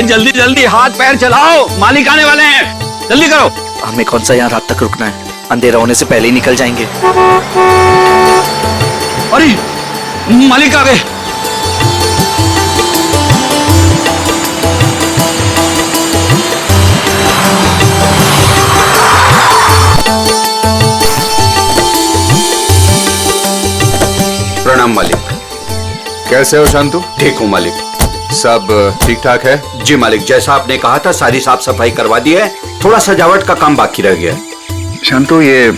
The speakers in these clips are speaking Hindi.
जल्दी जल्दी हाथ पैर चलाओ, मालिक आने वाले हैं, जल्दी करो। हमें कौन सा यहाँ रात तक रुकना है, अंधेरा होने से पहले ही निकल जाएंगे। अरे मालिक आ गए। प्रणाम मालिक। कैसे हो शांतु? ठीक हूँ मालिक। सब ठीक ठाक है? जी मालिक, जैसा आपने कहा था सारी साफ सफाई करवा दी है, थोड़ा सजावट का काम बाकी रह गया। शांतु, ये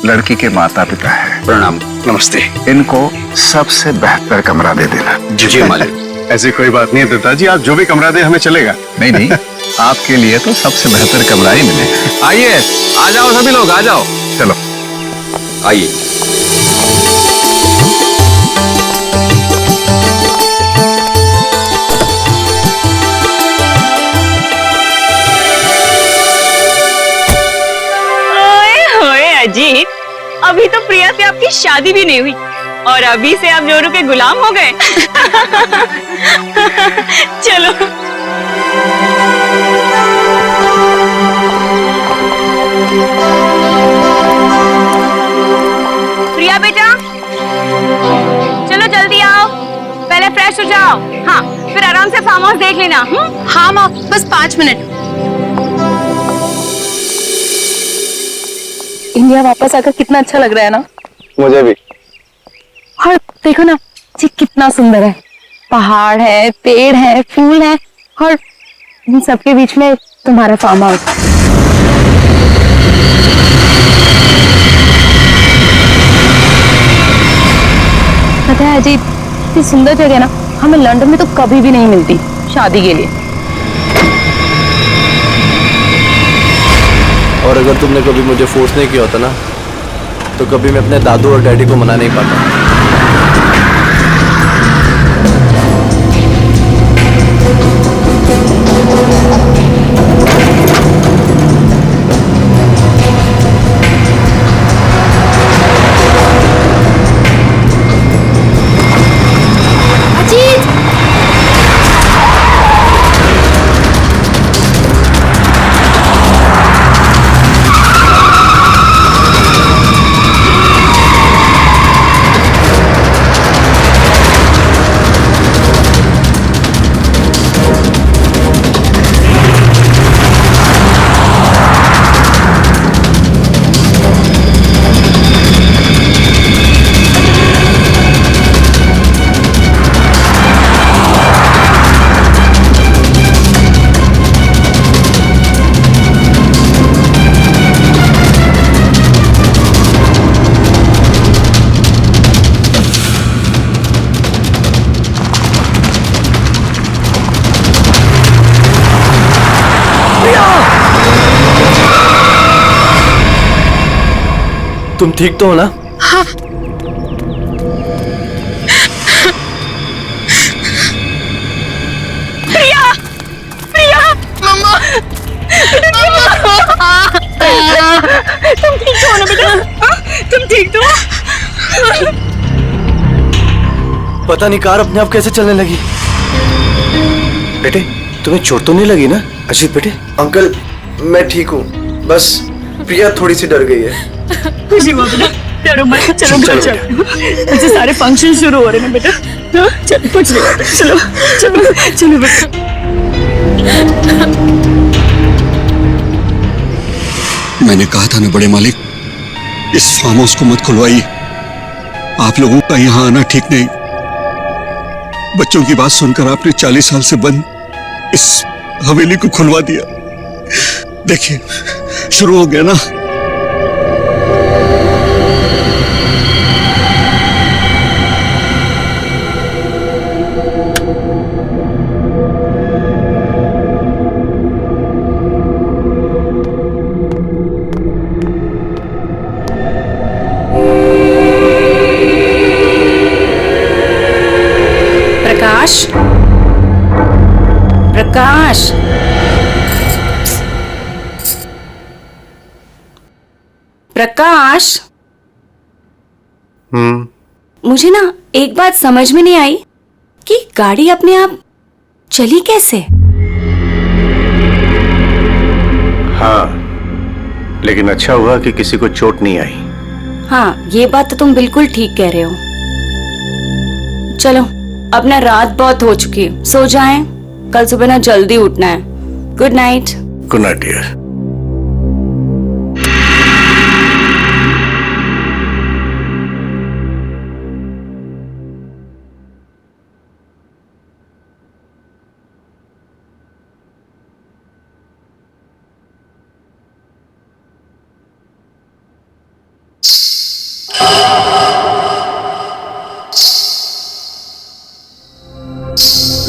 लड़की के माता पिता है। प्रणाम। नमस्ते। इनको सबसे बेहतर कमरा दे देना। जी मालिक। ऐसी कोई बात नहीं है दत्ता जी, आप जो भी कमरा दे हमें चलेगा। नहीं नहीं, आपके लिए तो सबसे बेहतर कमरा ही मिलेगा। आइए, आ जाओ सभी लोग, आ जाओ। चलो आइए। अजीत, अभी तो प्रिया से आपकी शादी भी नहीं हुई और अभी से आप जोरू के गुलाम हो गए। चलो। प्रिया बेटा, चलो जल्दी आओ, पहले फ्रेश हो जाओ। हाँ, फिर आराम से फार्म हाउस देख लेना। हाँ माँ, बस 5 मिनट। इंडिया वापस आकर कितना अच्छा लग रहा है ना। मुझे भी। और देखो ना जी, कितना सुंदर है। पहाड़ है, पेड़ है, फूल है और इन सबके बीच में तुम्हारा फार्म हाउस। पता है अजीत, इतनी सुंदर जगह ना हमें लंदन में तो कभी भी नहीं मिलती शादी के लिए। और अगर तुमने कभी मुझे फोर्स नहीं किया होता ना, तो कभी मैं अपने दादू और डैडी को मना नहीं पाता। तुम ठीक तो हो ना? हाँ। प्रिया, प्रिया, मम्मा, तुम ठीक तो हो ना बेटा? तुम ठीक तो हो? पता नहीं कार अपने आप कैसे चलने लगी। बेटे, तुम्हें चोट तो नहीं लगी ना? अजीत बेटे। अंकल, मैं ठीक हूँ, बस प्रिया थोड़ी सी डर गई है। खुशी हुआ बेटा, डरो मत, चलो घर चलो। अच्छा, सारे फंक्शन शुरू हो रहे हैं बेटा। चलो, कुछ नहीं होता, चलो चलो चलो बेटा। मैंने कहा था ना बड़े मालिक, इस फार्म हाउस को मत खुलवाइए। आप लोगों का यहाँ आना ठीक नहीं। बच्चों की बात सुनकर आपने 40 साल से बंद इस हवेली को खुलवा दिया। देखिए, शुरू हो गया ना। प्रकाश, प्रकाश, प्रकाश। मुझे ना एक बात समझ में नहीं आई कि गाड़ी अपने आप चली कैसे। हाँ, लेकिन अच्छा हुआ कि किसी को चोट नहीं आई। हाँ, ये बात तो तुम बिल्कुल ठीक कह रहे हो। चलो, अब ना रात बहुत हो चुकी है, सो जाएं। कल सुबह ना जल्दी उठना है। Good night. Good night dear.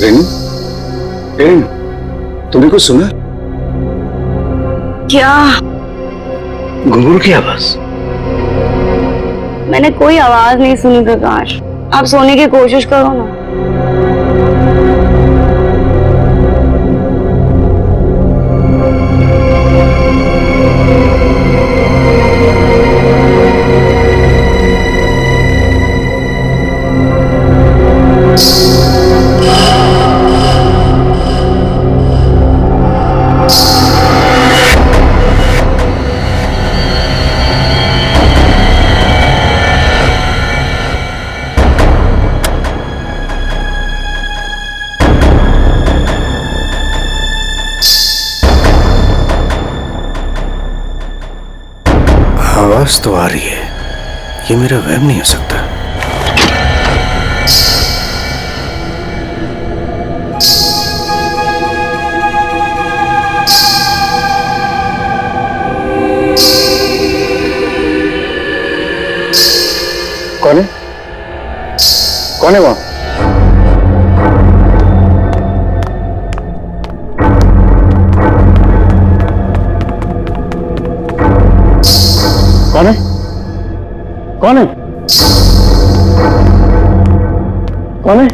Renu, Renu, तुमने कुछ सुना? क्या? घुंघरू की आवाज। मैंने कोई आवाज नहीं सुनी प्रकाश। आप सोने की कोशिश करो ना। आवाज तो आ रही है, ये मेरा वहम नहीं हो सकता। कौन है? कौन है वहां? कौन है? कौन है? कौन है?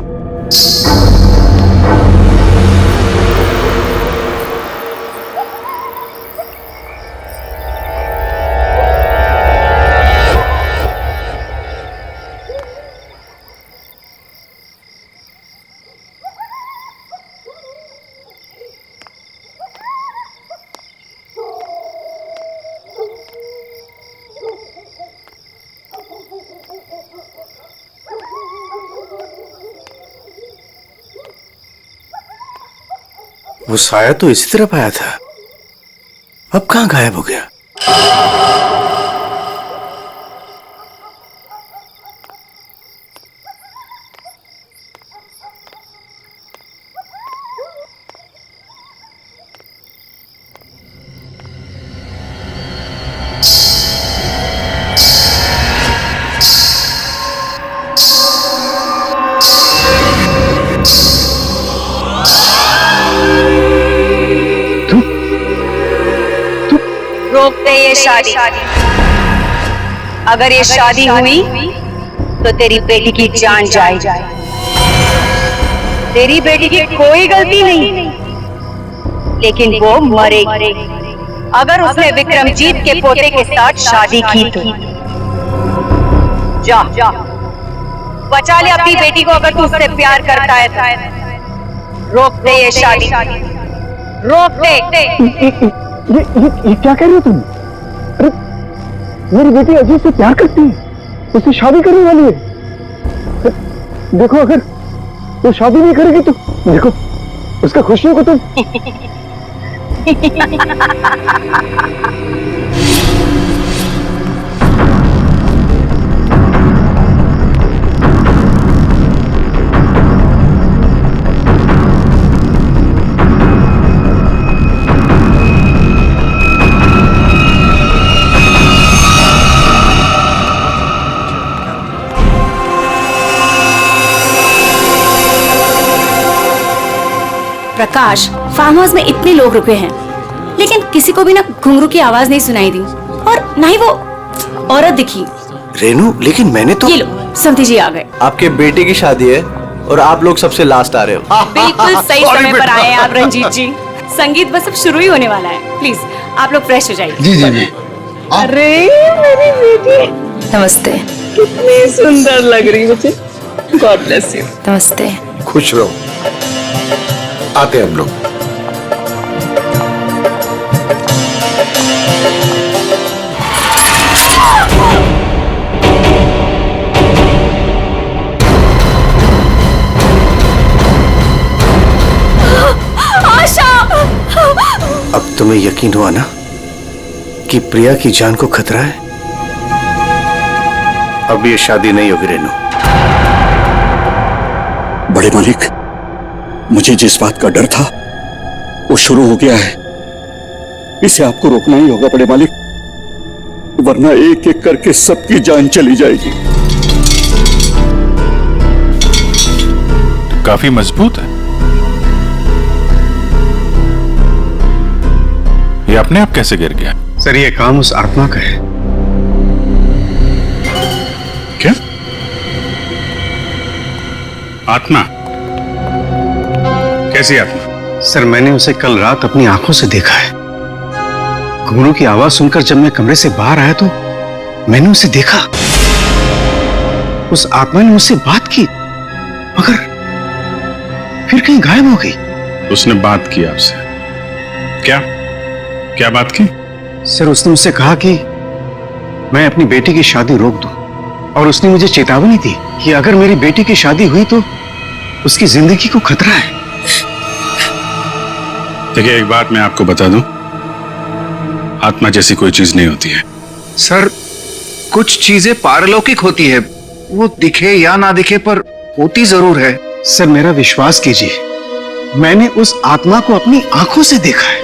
वो साया तो इसी तरफ आया था, अब कहां गायब हो गया? रोक दे ये शादी। अगर ये शादी हुई तो तेरी बेटी की जान जाएगी। तेरी बेटी की कोई गलती नहीं, लेकिन वो मरेगी अगर उसने विक्रमजीत के पोते के साथ शादी की तो। जा बचा ले अपनी बेटी को, अगर तू उससे प्यार करता है तो। रोक दे ये शादी, रोक दे। ये क्या कह रही हो तुम? अरे मेरी बेटी अजीत से प्यार करती है, उससे शादी करने वाली है। देखो अगर वो शादी नहीं करेगी तो देखो उसका खुशियों को तुम। प्रकाश, फार्म हाउस में इतने लोग रुके हैं, लेकिन किसी को भी ना घुंघरू की आवाज नहीं सुनाई दी और ना ही वो औरत दिखी। रेनू, लेकिन मैंने तो। ये लो, संती जी आ गए। आपके बेटे की शादी है और आप लोग सबसे लास्ट आ रहे हो। बिल्कुल सही समय पर आए हैं आप रंजीत जी। संगीत बस अब शुरू ही होने वाला है। प्लीज आप लोग फ्रेश हो जाइए। जी जी जी। अरे मेरी बेटी, नमस्ते। कितनी सुंदर लग रही है मुझे। God bless you. नमस्ते। खुश रहो, आते हैं हम लोग। तुम्हें यकीन हुआ ना कि प्रिया की जान को खतरा है? अब ये शादी नहीं होगी रेनू। बड़े मालिक, मुझे जिस बात का डर था वो शुरू हो गया है। इसे आपको रोकना ही होगा बड़े मालिक, वरना एक एक करके सबकी जान चली जाएगी। काफी मजबूत है। ये अपने आप कैसे गिर गया? सर, ये काम उस आत्मा का है। क्या? आत्मा? कैसी आत्मा? सर, मैंने उसे कल रात अपनी आंखों से देखा है। घुंघरू की आवाज सुनकर जब मैं कमरे से बाहर आया तो मैंने उसे देखा। उस आत्मा ने मुझसे बात की, मगर फिर कहीं गायब हो गई। उसने बात की आपसे? क्या क्या बात की? सर, उसने मुझसे कहा कि मैं अपनी बेटी की शादी रोक दूं, और उसने मुझे चेतावनी दी कि अगर मेरी बेटी की शादी हुई तो उसकी जिंदगी को खतरा है। देखिए, एक बात मैं आपको बता दूं, आत्मा जैसी कोई चीज नहीं होती है। सर, कुछ चीजें पारलौकिक होती है, वो दिखे या ना दिखे पर होती जरूर है। सर, मेरा विश्वास कीजिए, मैंने उस आत्मा को अपनी आंखों से देखा है।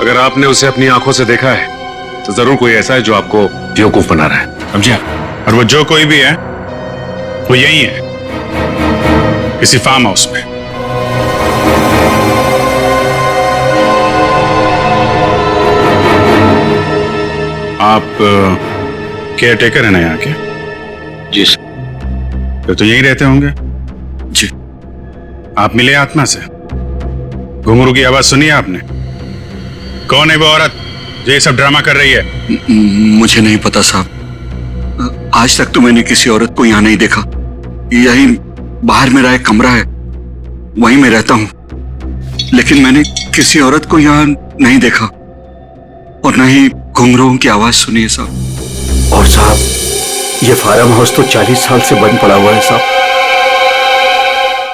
अगर आपने उसे अपनी आंखों से देखा है तो जरूर कोई ऐसा है जो आपको बेवकूफ बना रहा है, समझे? और वो जो कोई भी है वो यही है, किसी फार्म हाउस में। आप केयर टेकर है ना यहाँ के? जी सर। फिर तो यहीं रहते होंगे। जी। आप मिले आत्मा से? घुंघरू की आवाज सुनी आपने? कौन है वो औरत जो ये सब ड्रामा कर रही है? मुझे नहीं पता साहब, आज तक तो मैंने किसी औरत को यहाँ नहीं देखा। यही बाहर मेरा एक कमरा है, वहीं मैं रहता हूँ, लेकिन मैंने किसी औरत को यहाँ नहीं देखा और न ही घुंघरूओं की आवाज सुनी है साहब। और साहब, ये फार्म हाउस तो 40 साल से बंद पड़ा हुआ है साहब।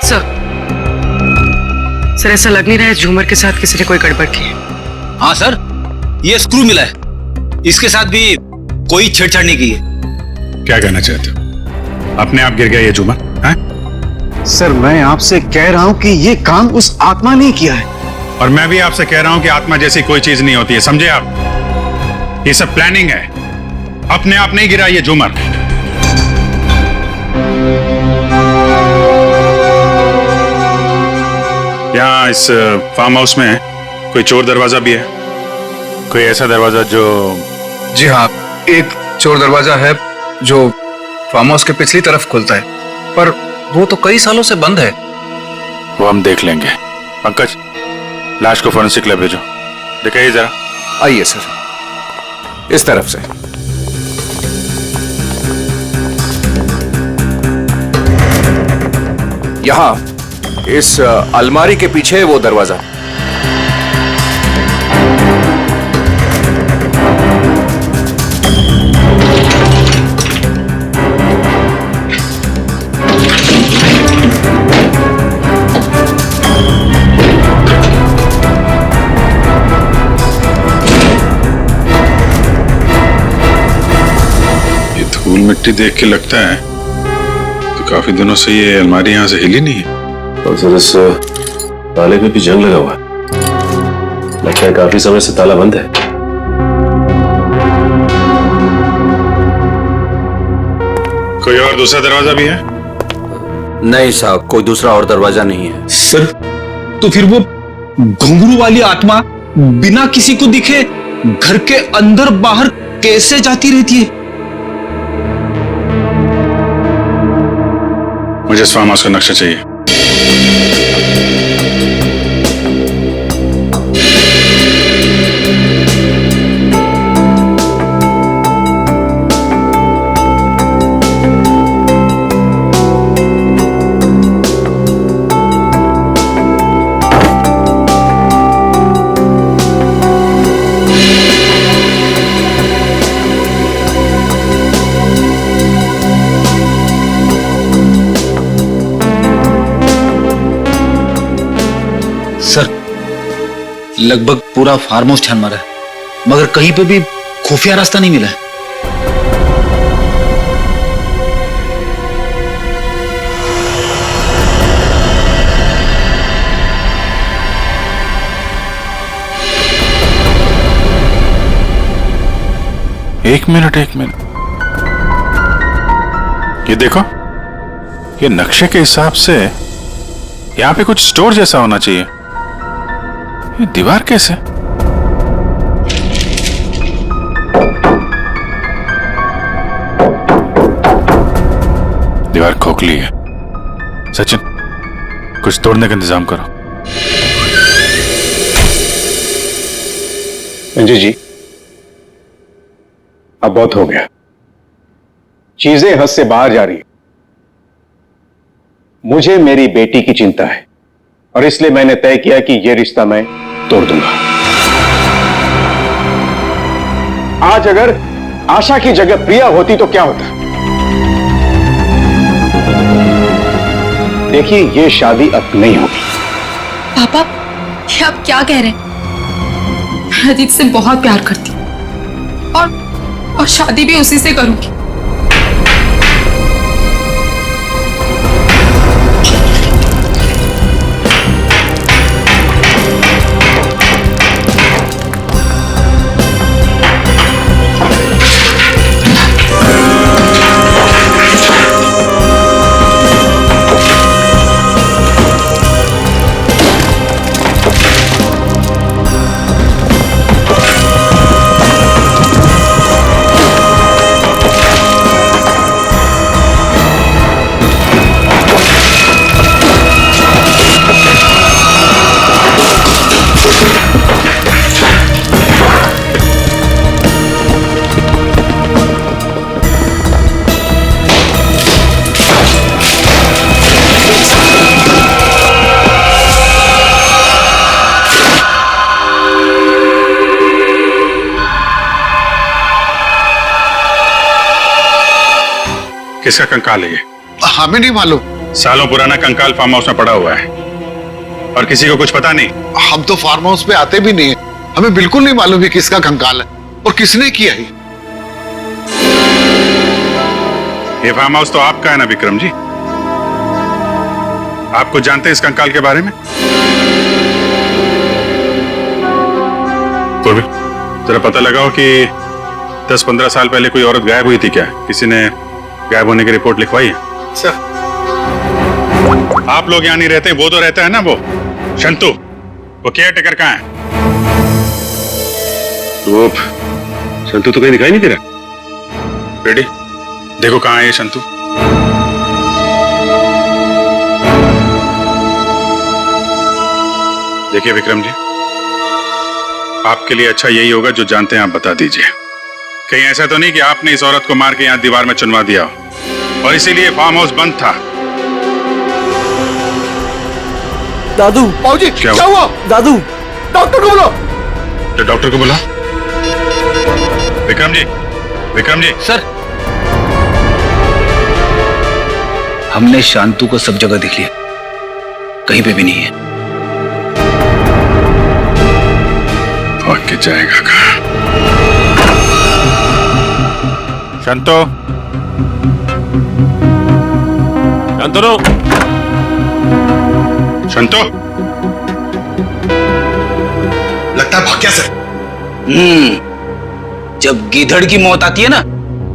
सर, ऐसा लग नहीं रहा है झूमर के साथ किसी ने कोई गड़बड़ की है। हाँ सर, ये स्क्रू मिला है, इसके साथ भी कोई छेड़छाड़ नहीं की है। क्या कहना चाहते हो? अपने आप गिर गया ये झूमर? सर, मैं आपसे कह रहा हूं कि ये काम उस आत्मा ने किया है। और मैं भी आपसे कह रहा हूं कि आत्मा जैसी कोई चीज नहीं होती है, समझे आप? ये सब प्लानिंग है, अपने आप नहीं गिरा ये झूमर। यहाँ इस फार्म हाउस में कोई चोर दरवाजा भी है? कोई ऐसा दरवाजा जो... जी हाँ, एक चोर दरवाजा है जो फार्म हाउस के पिछली तरफ खुलता है, पर वो तो कई सालों से बंद है। वो हम देख लेंगे। पंकज, लाश को फोरेंसिक लैब भेजो, दिखाइए जरा। आइए सर, इस तरफ से। यहाँ इस अलमारी के पीछे वो दरवाजा। ये धूल मिट्टी देख के लगता है तो काफी दिनों से ये अलमारी यहाँ से हिली नहीं है। और सर, इस ताले पे भी जंग लगा हुआ है, लगता है काफी समय से ताला बंद है। कोई और दूसरा दरवाजा भी है? नहीं साहब, कोई दूसरा और दरवाजा नहीं है। सर, तो फिर वो घुंघरू वाली आत्मा बिना किसी को दिखे घर के अंदर बाहर कैसे जाती रहती है? मुझे इस फार्म हाउस का नक्शा चाहिए। लगभग पूरा फार्म हाउस छान मारा है, मगर कहीं पे भी खुफिया रास्ता नहीं मिला है। एक मिनट ये देखो, ये नक्शे के हिसाब से यहाँ पे कुछ स्टोर जैसा होना चाहिए। ये दीवार कैसे? दीवार खोखली है। सचिन, कुछ तोड़ने का इंतजाम करो। संजय जी, अब बहुत हो गया, चीजें हद से बाहर जा रही है। मुझे मेरी बेटी की चिंता है और इसलिए मैंने तय किया कि यह रिश्ता मैं तोड़ दूंगा। आज अगर आशा की जगह प्रिया होती तो क्या होता? देखिए, यह शादी अब नहीं होगी। पापा, ये आप क्या कह रहे हैं? मैं अजीत से बहुत प्यार करती हूँ और शादी भी उसी से करूंगी। किसका कंकाल है ये? हमें नहीं मालूम। सालों पुराना कंकाल फार्म हाउस में पड़ा हुआ है और किसी को कुछ पता नहीं। हम तो फार्म हाउस पे आते भी नहीं है, हमें बिल्कुल नहीं मालूम है किसका कंकाल है और किसने किया है। ये फार्म हाउस तो आपका है ना विक्रम जी? आप कुछ जानते हैं इस कंकाल के बारे में? पूर्वी, जरा पता लगाओ कि 10-15 साल पहले कोई औरत गायब हुई थी क्या? किसी ने गायब होने की रिपोर्ट लिखवाई है? सर, आप लोग यहाँ नहीं रहते, वो तो रहता है ना, वो शंतु, वो केयर टेकर कहाँ है? वो शंतु तो कहीं दिखाई नहीं दे रहा। रेडी, देखो कहाँ है ये शंतु। देखिए विक्रम जी, आपके लिए अच्छा यही होगा, जो जानते हैं आप बता दीजिए। कहीं ऐसा तो नहीं कि आपने इस औरत को मार के यहां दीवार में चुनवा दिया हो और इसीलिए फार्म हाउस बंद था? दादू, बाबूजी, क्या हुआ? दादू, डॉक्टर को बुलाओ। तो डॉक्टर को बुला। विक्रम जी सर, हमने शांतु को सब जगह देख लिया, कहीं पे भी नहीं है। भाग के जाएगा कहाँ? शांतो, शांतनु, शांतो, लगता है भाग गया सर। जब गीधड़ की मौत आती है ना,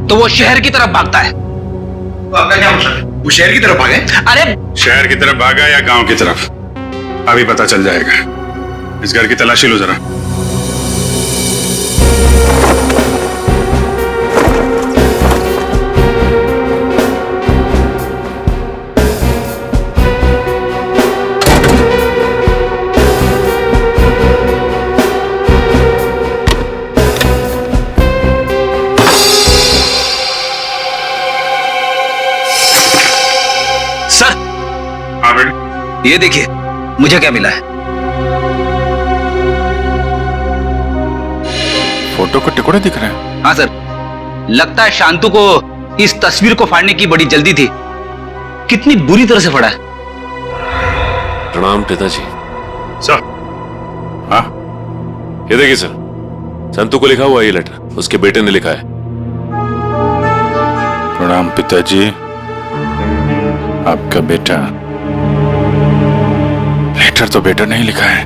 तो वो शहर की तरफ भागता है। तो आपका क्या मतलब है? वो शहर की तरफ भागे? अरे शहर की तरफ भागा या गांव की तरफ, अभी पता चल जाएगा। इस घर की तलाशी लो जरा। ये देखिए, मुझे क्या मिला है। फोटो के टुकड़े दिख रहे हैं। हाँ सर, लगता है शांतु को इस तस्वीर को फाड़ने की बड़ी जल्दी थी। कितनी बुरी तरह से फाड़ा है। प्रणाम पिताजी। सर, हाँ ये देखिए सर, संतू को लिखा हुआ ये लेटर उसके बेटे ने लिखा है। प्रणाम पिताजी, आपका बेटा। लेटर तो बेटा नहीं लिखा है,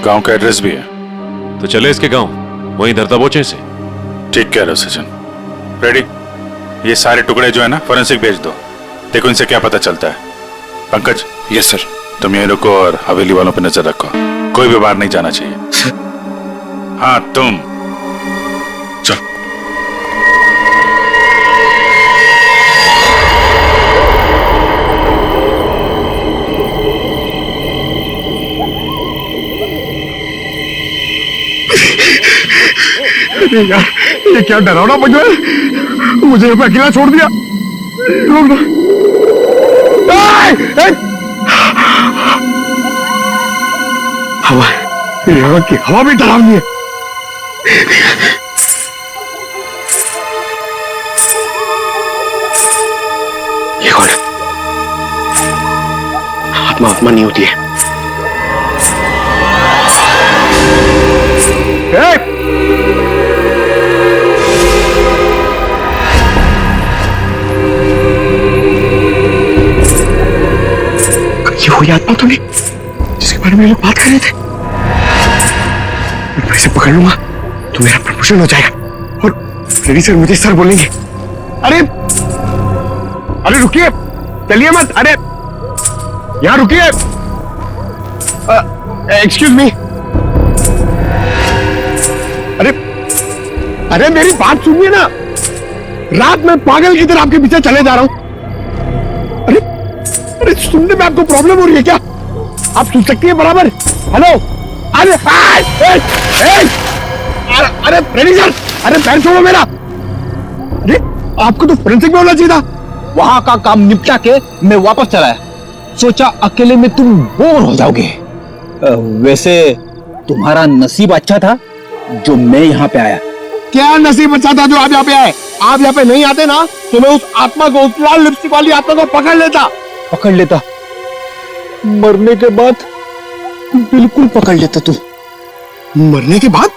गांव का एड्रेस भी है। तो चले इसके गांव, वहीं धरता बोचे से। ठीक कह रहे हो सचिन। रेडी, ये सारे टुकड़े जो है ना फोरेंसिक भेज दो, देखो इनसे क्या पता चलता है। पंकज। Yes sir. तुम यहीं रुको और हवेली वालों पे नजर रखो, कोई भी बाहर नहीं जाना चाहिए। हाँ तुम चल। यार ये क्या डरावना बजा है, मुझे यहाँ पे अकेला छोड़ दिया। रुक ना। हवा, यहाँ की हवा भी डरावनी है। ये कौन है? आत्मा आत्मा नहीं होती है। ये हुई आत्मा तो नहीं जिसके बारे में लोग बात कर रहे थे। मैं इसे पकड़ लूंगा तो मेरा प्रमोशन हो जाएगा और फ्रेडी सर मुझे सर बोलेंगे। अरे अरे रुकिए, चलिए मत। अरे यहाँ रुकिए। Excuse me. अरे अरे मेरी बात सुनिए ना, रात में पागल की तरह आपके पीछे चले जा रहा हूं। अरे सुनने में आपको प्रॉब्लम हो रही है क्या? आप सुन सकती है बराबर? हेलो। अरे अरे फ्रेडी सर, अरे पैर छोड़ो मेरा। अरे आपको तो फोरेंसिक में होना चाहिए था। वहां का काम निपटा के मैं वापस चला आया, सोचा अकेले में तुम बोर हो जाओगे। वैसे तुम्हारा नसीब अच्छा था जो मैं यहाँ पे आया। क्या नसीब अच्छा था जो आप यहाँ पे आए? आप यहाँ पे नहीं आते ना तो मैं उस आत्मा को, उस लाल लिपस्टिक वाली आत्मा को पकड़ लेता। मरने के बाद बिल्कुल पकड़ लेता तू। मरने के बाद?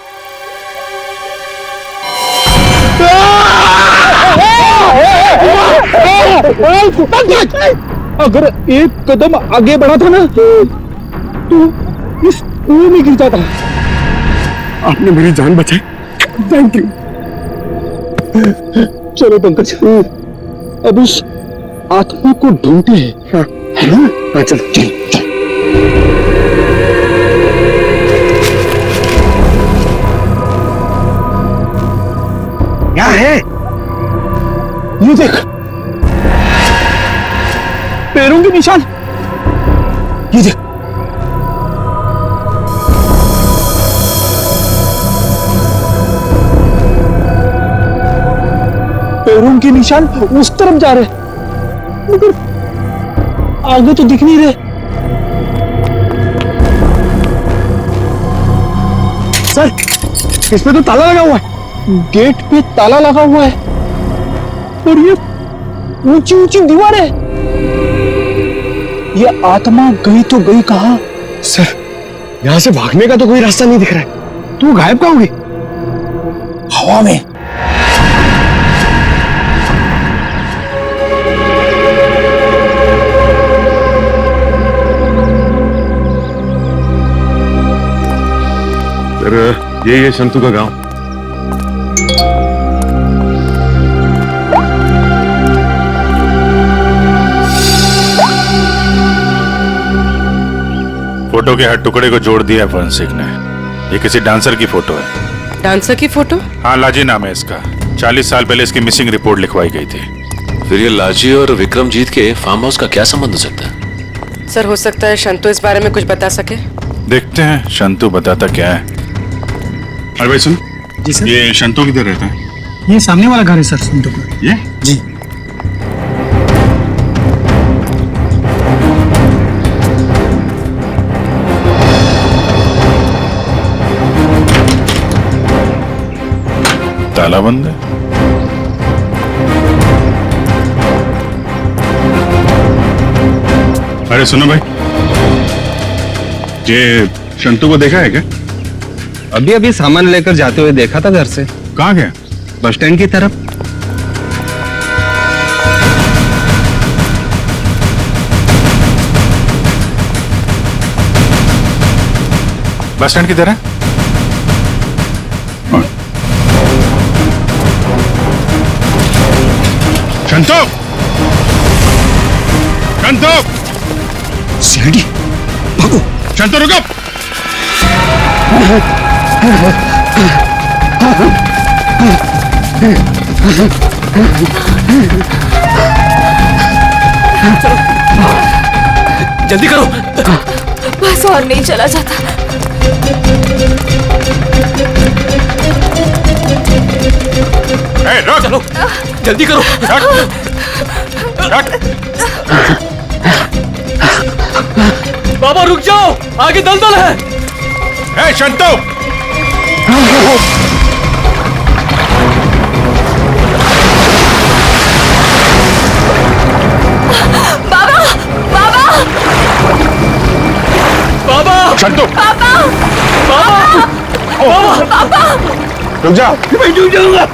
अगर एक कदम आगे बढ़ा था ना तो इस कुएं में गिर जाता। आपने मेरी जान बचाई, थैंक यू। चलो पंकज, अब उस आत्मा को ढूंढते हैं। हाँ, है ना? हाँ चलो चल चल। क्या है ये? देख, पैरों के निशान। ये देख, पैरों के निशान उस तरफ जा रहे, मगर आगे तो दिख नहीं रहे। सर, इसमें तो ताला लगा हुआ है। गेट पे ताला लगा हुआ है और ये ऊंची ऊंची दीवार है। ये आत्मा गई तो गई कहां? सर, यहां से भागने का तो कोई रास्ता नहीं दिख रहा है। तू गायब कहां होगी? हवा में। सर, ये संतू का गांव। फोटो के हर टुकड़े को जोड़ दिया फोरेंसिक ने। ये किसी डांसर की फोटो है। डांसर की फोटो? हाँ, लाजी नाम है इसका। 40 साल पहले इसकी मिसिंग रिपोर्ट लिखवाई गई थी। फिर ये लाजी और विक्रमजीत के फार्म हाउस का क्या संबंध हो सकता है? सर, हो सकता है शंतु इस बारे में कुछ बता सके। देखते हैं शंतु बताता क्या है। अरे भाई सुन। जी सर। ये शंतु किधर रहता है? ये सामने वाला घर है सर, शंतु का। ये? जी। ताला बंद है। अरे सुनो भाई, ये शंतु को देखा है क्या? अभी अभी सामान लेकर जाते हुए देखा था घर से। कहाँ गया? बस स्टैंड की तरफ। बस स्टैंड की तरह? शंतु! शंतु! सीढ़ी भागो। शंतु रुको! जल्दी करो। बस और नहीं चला जाता। ए, रुक! चलो जल्दी करो। बाबा रुक जाओ, आगे दलदल है। ए, शंतु! बाबा बाबा बाबा शंतु! पापा पापा रुक जा। मैं डूब जाऊंगा।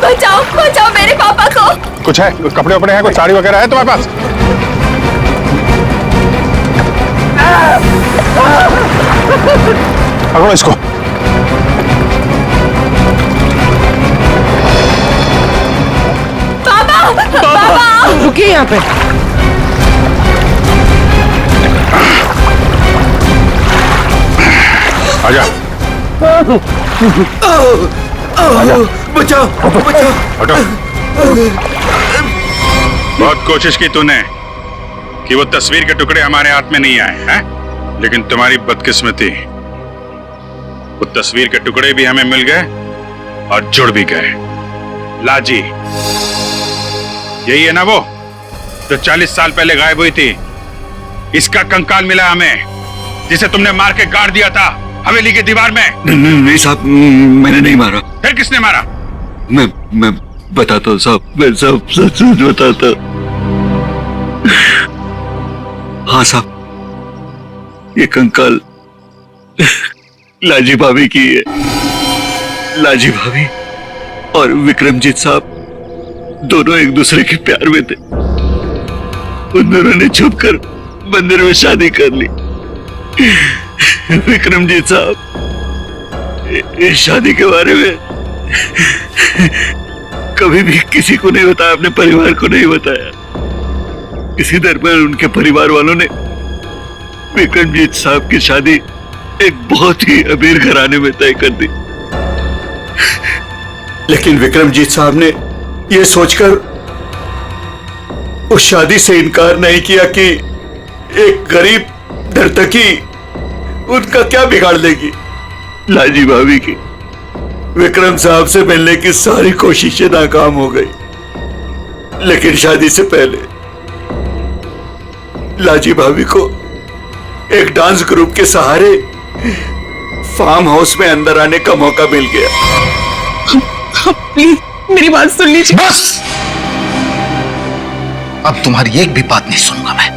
बचाओ बचाओ मेरे पापा को। कुछ है? कुछ कपड़े वपड़े हैं? कुछ साड़ी वगैरह है तुम्हारे पास? पकड़ो इसको। पापा रुकिए यहाँ पे। आजा। बचाओ बचाओ। हटो। बहुत कोशिश की तूने कि वो तस्वीर के टुकड़े हमारे हाथ में नहीं आए हैं, लेकिन तुम्हारी बदकिस्मती, वो तस्वीर के टुकड़े भी हमें मिल गए और जुड़ भी गए। लाजी, यही है ना वो जो 40 साल पहले गायब हुई थी? इसका कंकाल मिला हमें, जिसे तुमने मार के गाड़ दिया था हवेली की दीवार में। नहीं साहब, मैंने नहीं मारा। फिर किसने मारा? मैं बताता हूँ साहब, मैं सब सच बताता। हाँ साहब, ये कंकाल लाजी भाभी की है। लाजी भाभी और विक्रमजीत साहब दोनों एक दूसरे के प्यार में थे। उन दोनों ने छुपकर मंदिर में शादी कर ली। विक्रमजीत साहब इस शादी के बारे में कभी भी किसी को नहीं बताया, अपने परिवार को नहीं बताया। इसी दरमियान उनके परिवार वालों ने विक्रमजीत साहब की शादी एक बहुत ही अमीर घराने में तय कर दी। लेकिन विक्रमजीत साहब ने यह सोचकर उस शादी से इनकार नहीं किया कि एक गरीब नर्तकी उनका क्या बिगाड़ लेगी। लाजी भाभी की विक्रम साहब से मिलने की सारी कोशिशें नाकाम हो गई, लेकिन शादी से पहले लाजी भाभी को एक डांस ग्रुप के सहारे फार्म हाउस में अंदर आने का मौका मिल गया। प्लीज मेरी बात सुन लीजिए। बस, अब तुम्हारी एक भी बात नहीं सुनूंगा मैं,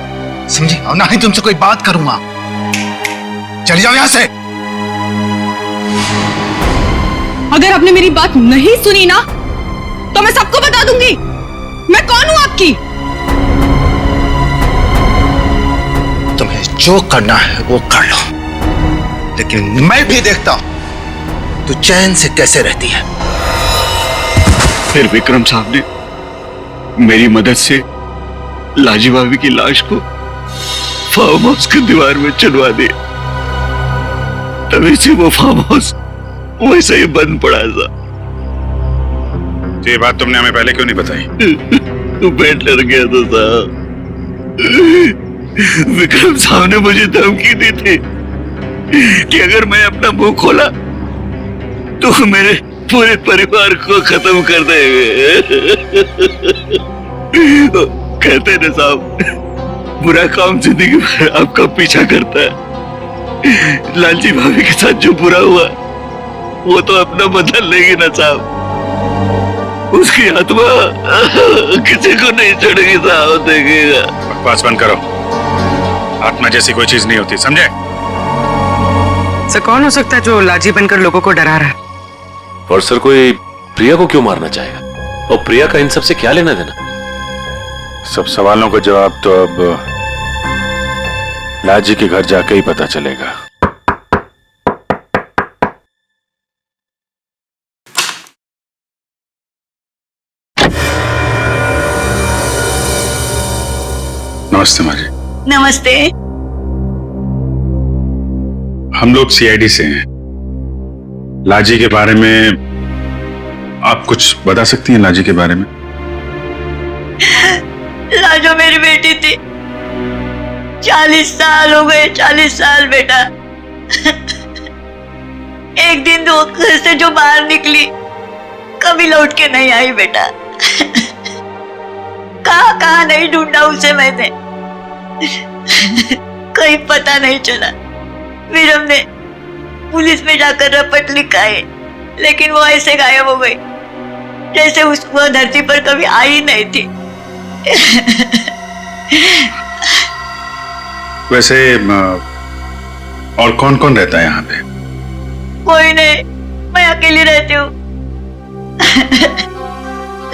समझी? और ना ही तुमसे कोई बात करूंगा। चली जाओ यहां से। अगर आपने मेरी बात नहीं सुनी ना तो मैं सबको बता दूंगी मैं कौन हूं आपकी। तुम्हें जो करना है वो कर लो, लेकिन मैं भी देखता हूं तू चैन से कैसे रहती है। फिर विक्रम साहब ने मेरी मदद से लाजी भाभी की लाश को फार्म हाउस की दीवार में चुनवा दिया। तभी से वो फार्म हाउस वैसे ही बंद पड़ा था। ये बात तुमने हमें पहले क्यों नहीं बताई? मैं डर गया था साहब। विक्रम साहब ने मुझे धमकी दी थी कि अगर मैं अपना मुंह खोला तो मेरे पूरे परिवार को खत्म कर देंगे। कहते ना साहब, बुरा काम जिंदगी भर आपका पीछा करता है। लालची भाभी के साथ जो बुरा हुआ वो तो अपना बदल लेगी ना साहब। उसकी आत्मा किसी को नहीं छोड़ेगी साहब, देखिएगा। बकवास बंद करो। आत्मा जैसी कोई चीज नहीं होती, समझे? ऐसा कौन हो सकता है जो लाजी बनकर लोगों को डरा रहा है? और सर कोई प्रिया को क्यों मारना चाहेगा? और प्रिया का इन सब से क्या लेना देना? सब सवालों का जवाब तो अब लाजी के घर जाके ही पता चलेगा। नमस्ते माँ जी। नमस्ते। हम लोग सीआईडी से हैं। लाजी के बारे में आप कुछ बता सकती हैं? लाजी के बारे में? लाजो मेरी बेटी थी। 40 साल हो गए, 40 साल बेटा। एक दिन तो घर से जो बाहर निकली कभी लौट के नहीं आई बेटा। कहाँ नहीं ढूंढा उसे मैंने, कहीं पता नहीं चला। फिर हमने पुलिस में जाकर रपट लिखा है, लेकिन वो ऐसे गायब हो गई जैसे वो धरती पर कभी आई नहीं थी। वैसे और कौन कौन रहता है यहाँ पे? कोई नहीं, मैं अकेली रहती हूँ।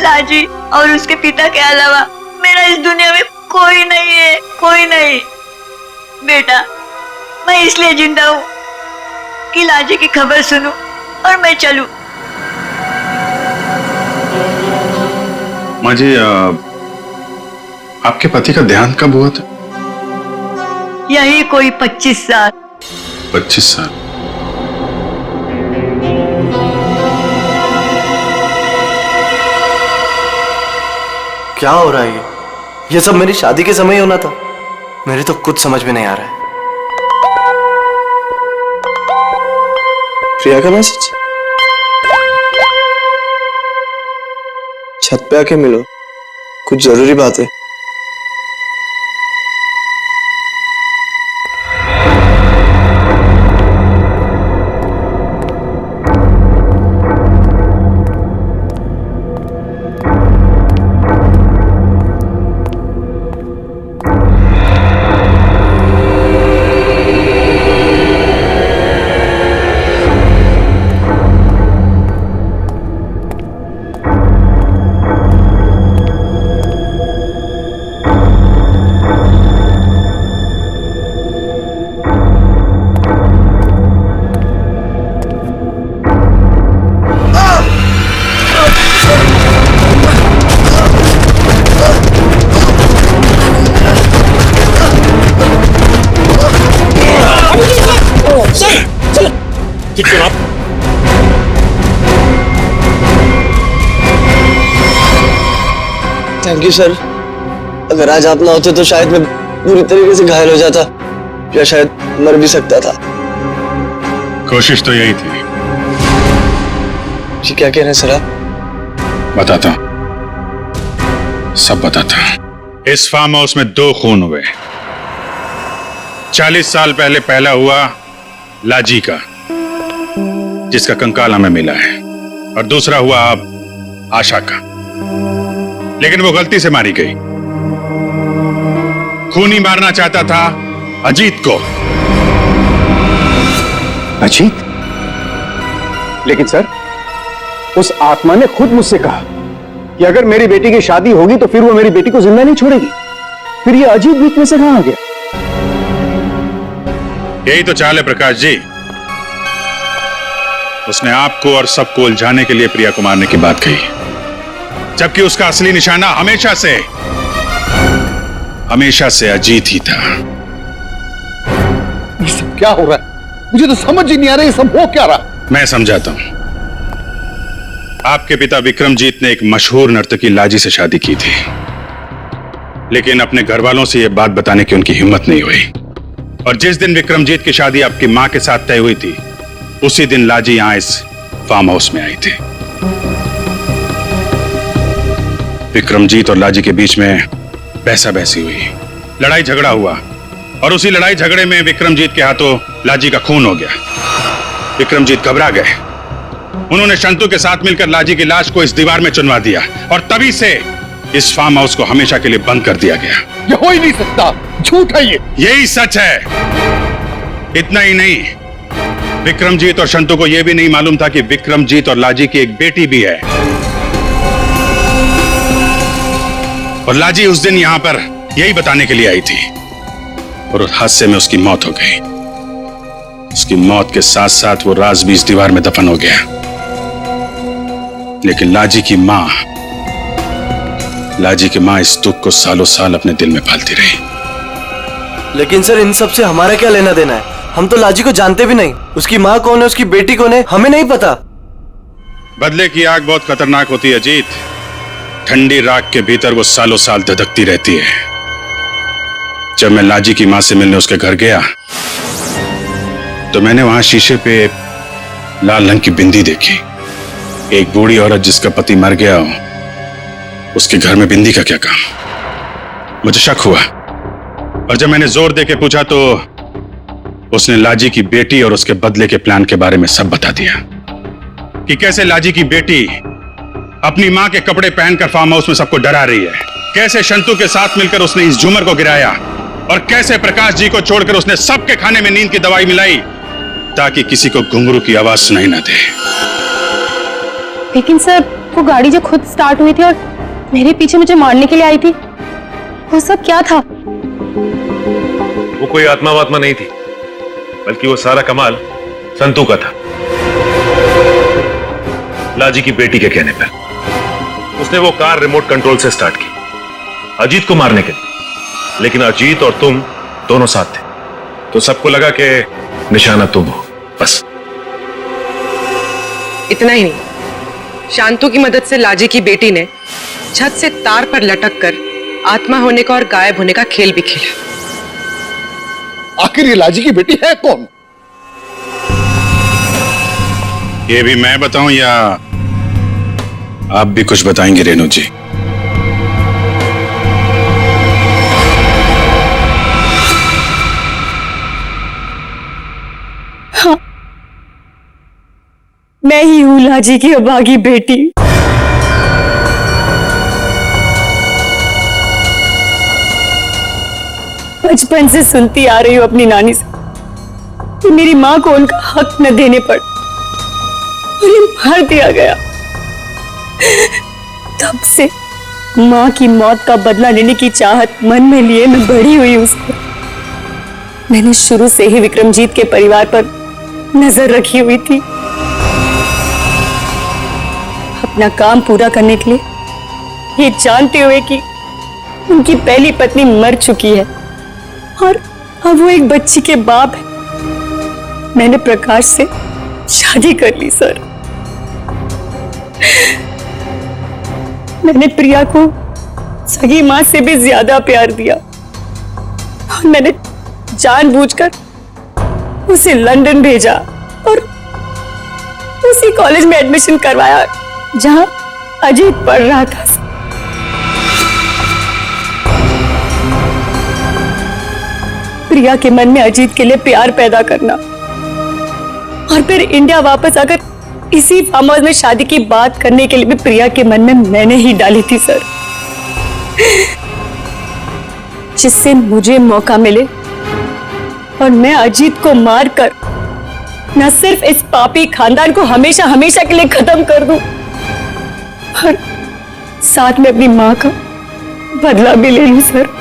लाजी और उसके पिता के अलावा मेरा इस दुनिया में कोई नहीं है, कोई नहीं। बेटा, मैं इसलिए जिंदा हूँ कि लाजी की खबर सुनूं और मैं चलूं। माँ जी, आपके पति का देहांत कब हुआ था? यही कोई 25 साल। 25 साल? क्या हो रहा है ये सब मेरी शादी के समय होना था। मेरे तो कुछ समझ में नहीं आ रहा है। प्रिया का मैसेज? छत पे आके मिलो, कुछ जरूरी बात है। Thank you sir. अगर आज आप ना होते तो शायद मैं पूरी तरीके से घायल हो जाता, या शायद मर भी सकता था। कोशिश तो यही थी। जी क्या कह रहे हैं सर आप? बताता हूं, सब बताता हूं। इस फार्म हाउस में 2 खून हुए। 40 साल पहले पहला हुआ लाजी का, जिसका कंकाल हमें मिला है, और दूसरा हुआ अब आशा का, लेकिन वो गलती से मारी गई। खूनी मारना चाहता था अजीत को। अजीत? लेकिन सर, उस आत्मा ने खुद मुझसे कहा कि अगर मेरी बेटी की शादी होगी तो फिर वो मेरी बेटी को जिंदा नहीं छोड़ेगी। फिर ये अजीत बीच में से कहां आ गया? यही तो चाल है प्रकाश जी। उसने आपको और सबको उलझाने के लिए प्रिया को मारने की बात कही, जबकि उसका असली निशाना हमेशा से अजीत ही था। ये सब क्या हो रहा है? मुझे तो समझ ही नहीं आ रहा, ये सब हो क्या रहा? मैं समझाता हूं। आपके पिता विक्रमजीत ने एक मशहूर नर्तकी लाजी से शादी की थी, लेकिन अपने घर वालों से यह बात बताने की उनकी हिम्मत नहीं हुई। और जिस दिन विक्रमजीत की शादी आपकी मां के साथ तय हुई थी, उसी दिन लाजी यहां इस फार्म हाउस में आई थी। विक्रमजीत और लाजी के बीच में बहसा बहसी हुई, लड़ाई झगड़ा हुआ, और उसी लड़ाई झगड़े में विक्रमजीत के हाथों लाजी का खून हो गया। विक्रमजीत घबरा गए। उन्होंने शंतु के साथ मिलकर लाजी की लाश को इस दीवार में चुनवा दिया, और तभी से इस फार्म हाउस को हमेशा के लिए बंद कर दिया गया। ये हो ही नहीं सकता, झूठ है ये। यही सच है। इतना ही नहीं, विक्रमजीत और शंतु को यह भी नहीं मालूम था कि विक्रमजीत और लाजी की एक बेटी भी है। और लाजी उस दिन यहां पर यही बताने के लिए आई थी और उस हादसे में उसकी मौत हो गई। उसकी मौत के साथ साथ वो राज भी इस दीवार में दफन हो गया। लेकिन लाजी की मां इस दुख को सालों साल अपने दिल में पालती रही। लेकिन सर इन सब से हमारा क्या लेना देना है? हम तो लाजी को जानते भी नहीं। उसकी माँ कौन है, उसकी बेटी कौन है, हमें नहीं पता। बदले की आग बहुत खतरनाक होती है अजीत। ठंडी राख के भीतर वो सालों साल धधकती रहती है। जब मैं लाजी की मां से मिलने उसके घर गया तो मैंने वहां शीशे पे लाल रंग की बिंदी देखी। एक बूढ़ी औरत जिसका पति मर गया हो, उसके घर में बिंदी का क्या काम? मुझे शक हुआ और जब मैंने जोर देके पूछा तो उसने लाजी की बेटी और उसके बदले के प्लान के बारे में सब बता दिया कि कैसे लाजी की बेटी अपनी मां के कपड़े पहनकर फार्म हाउस में सबको डरा रही है, कैसे शंतु के साथ मिलकर उसने इस झूमर को गिराया और कैसे प्रकाश जी को छोड़कर उसने सबके खाने में नींद की दवाई मिलाई ताकि किसी को घुंघरू की आवाज सुनाई ना दे। लेकिन सर वो गाड़ी जो खुद स्टार्ट हुई थी और मेरे पीछे मुझे मारने के लिए आई थी, वो सब क्या था? वो कोई आत्मा वात्मा नहीं थी, बल्कि वो सारा कमाल संतू का था। लाजी की बेटी के कहने पर उसने वो कार रिमोट कंट्रोल से स्टार्ट की अजीत को मारने के लिए, लेकिन अजीत और तुम दोनों साथ थे तो सबको लगा कि निशाना तुम हो। बस इतना ही नहीं, शांतु की मदद से लाजी की बेटी ने छत से तार पर लटक कर आत्मा होने का और गायब होने का खेल भी खेला। आखिर ये लाजी की बेटी है कौन? ये भी मैं बताऊं या आप भी कुछ बताएंगे रेणु जी? हाँ, मैं ही हूं लाजी की अभागी बेटी। बचपन से सुनती आ रही हूं अपनी नानी से कि मेरी मां को उनका हक न देने पर उन्हें मार दिया गया। तब से मां की मौत का बदला लेने की चाहत मन में लिए मैं बड़ी हुई उसको। मैंने शुरू से ही विक्रमजीत के परिवार पर नजर रखी हुई थी। अपना काम पूरा करने के लिए, ये जानते हुए कि उनकी पहली पत्नी मर चुकी है और अब वो एक बच्ची के बाप है, मैंने प्रकाश से शादी कर ली सर। मैंने प्रिया को सगी मां से भी ज्यादा प्यार दिया और मैंने जानबूझकर उसे लंदन भेजा और उसी कॉलेज में एडमिशन करवाया जहां अजीत पढ़ रहा था। प्रिया के मन में अजीत के लिए प्यार पैदा करना और फिर इंडिया वापस आकर इसी फार्म हाउस में शादी की बात करने के लिए भी प्रिया के मन में मैंने ही डाली थी सर, जिससे मुझे मौका मिले और मैं अजीत को मारकर न सिर्फ इस पापी खानदान को हमेशा हमेशा के लिए खत्म कर दूं, और साथ में अपनी मां का बदला भी ले लूं सर।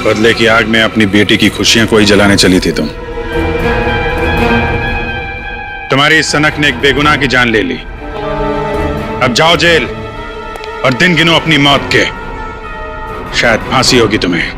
बदले की आग में अपनी बेटी की खुशियां कोई जलाने चली थी तुम। तुम्हारी इस सनक ने एक बेगुनाह की जान ले ली। अब जाओ जेल और दिन गिनो अपनी मौत के। शायद फांसी होगी तुम्हें।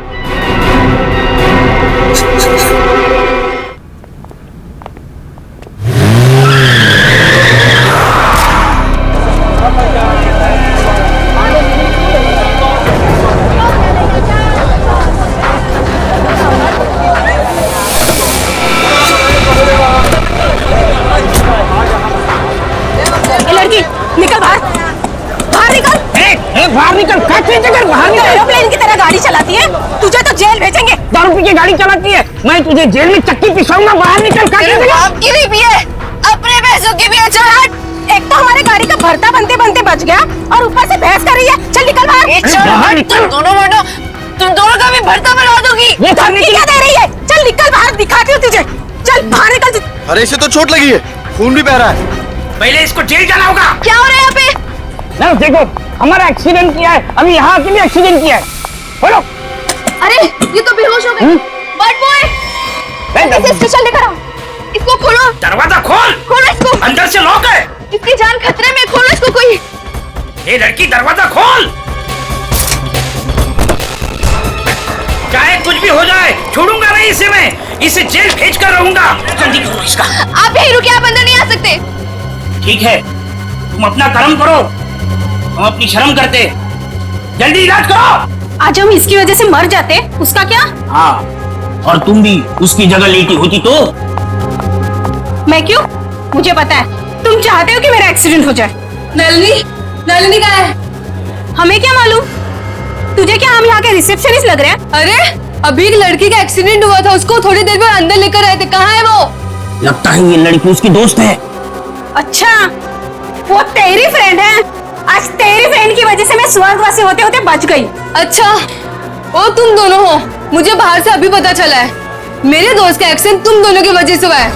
बाहर निकल, बाहर निकल। एरोप्लेन की तरह गाड़ी चलाती है, तुझे तो जेल भेजेंगे। दारू पी के गाड़ी चलाती है, मैं तुझे जेल में चक्की पिसाऊंगा। बाहर निकल। आपकी भी पिए, अपने पैसों की भी। चल हट। एक तो हमारे गाड़ी का भरता बनते बनते बच गया और ऊपर से बहस कर रही है। चल निकल बाहर। तुम दोनों का भी भरता बना दोगी। ये क्या दे रही है? चल निकल बाहर, दिखाती हूँ तुझे। अरे इसे तो चोट लगी है, खून भी बह रहा है। पहले इसको जेल जाना होगा। क्या हो रहा है यहाँ पे? ना देखो, हमारा एक्सीडेंट किया है, अभी यहाँ के भी एक्सीडेंट किया है। बोलो। अरे ये तो बेहोश हो गई। बर्ड बॉय, इसे स्टेशन लेकर आओ। इसको खोलो। दरवाजा खोल। खोलो इसको। अंदर से लॉक है। इसकी जान खतरे में, खोलो इसको कोई। ये लड़की दरवाजा खोल। चाहे कुछ भी हो जाए, छोड़ूंगा नहीं इसे मैं। इसे जेल भेज कर रहूंगा। जल्दी करो इसका। आप यही रुकिए, आप अंदर नहीं आ सकते। ठीक है, तुम अपना कर्म करो, हम अपनी शर्म करते। जल्दी इलाज करो। आज हम इसकी वजह से मर जाते, उसका क्या? हाँ, और तुम भी उसकी जगह लेटी होती तो? मैं क्यों? मुझे पता है तुम चाहते हो कि मेरा एक्सीडेंट हो जाए। नलिनी, नलिनी कहाँ है? हमें क्या मालूम? तुझे क्या हम यहाँ के रिसेप्शनिस्ट लग रहे हैं? अरे अभी एक लड़की का एक्सीडेंट हुआ था, उसको थोड़ी देर में अंदर लेकर आए थे। कहाँ है वो? लगता है ये लड़की उसकी दोस्त है। अच्छा, वो तेरी फ्रेंड है। आज तेरी फ्रेंड की वजह से मैं स्वर्गवासी होते होते बच गई। अच्छा, वो तुम दोनों हो? मुझे बाहर से अभी पता चला है। मेरे दोस्त का एक्सीडेंट तुम दोनों की वजह से हुआ है।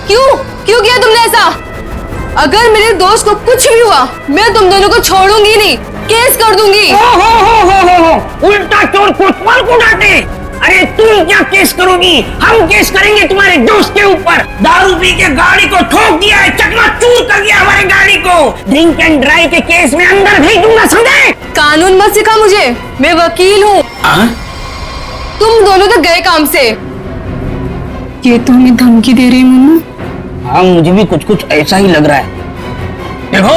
क्यों किया तुमने ऐसा? अगर मेरे दोस्त को कुछ भी हुआ, मैं तुम दोनों को छोड़ूंगी नहीं, केस कर दूंगी। हो, उल्टा चोर कोतवाल को डांटे। अरे तुम क्या केस करोगी? हम केस करेंगे तुम्हारे दोस्त के ऊपर। दारू पी के गाड़ी को ठोक दिया है, चकनाचूर कर दिया हमारी गाड़ी को। ड्रिंक एंड ड्राइव के केस में अंदर भेज दूंगा, समझे? कानून मत सिखा मुझे, मैं वकील हूँ। तुम दोनों तो गए काम से। ये तो हमें धमकी दे रही मम्मी। हाँ, मुझे भी कुछ ऐसा ही लग रहा है। देखो,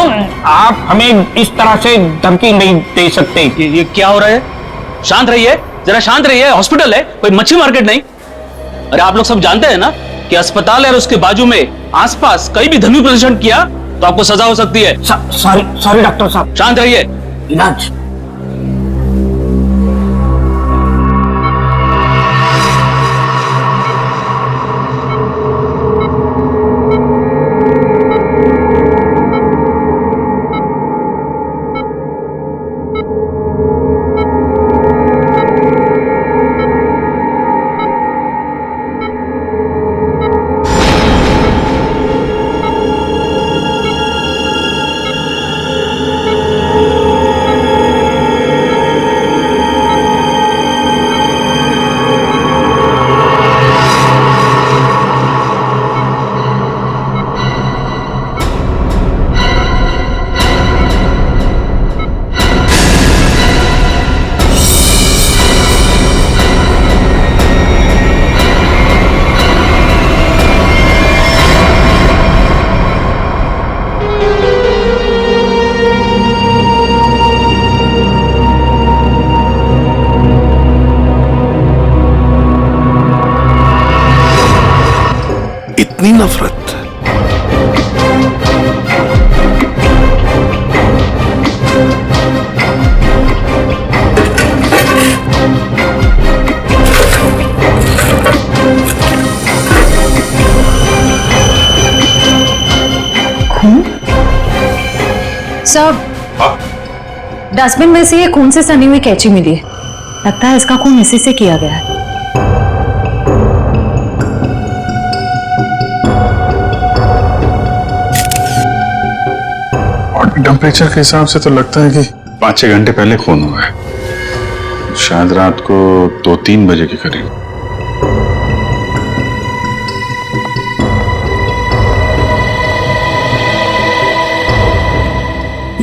आप हमें इस तरह से धमकी नहीं दे सकते। ये क्या हो रहा है? शांत रहिए, जरा शांत रहिए। हॉस्पिटल है, कोई मच्छी मार्केट नहीं। अरे आप लोग सब जानते हैं ना कि अस्पताल है और उसके बाजू में आसपास कहीं भी धर्मी प्रदर्शन किया तो आपको सजा हो सकती है। सॉरी डॉक्टर साहब। शांत रहिए। इलाज। इतनी नफरत। सर, डस्टबिन में से ये खून से सनी हुई कैंची मिली है। लगता है इसका खून इसी से किया गया है। टेम्परेचर के हिसाब से तो लगता है कि 5-6 घंटे पहले खून हुआ है। शायद रात को 2-3 बजे के करीब।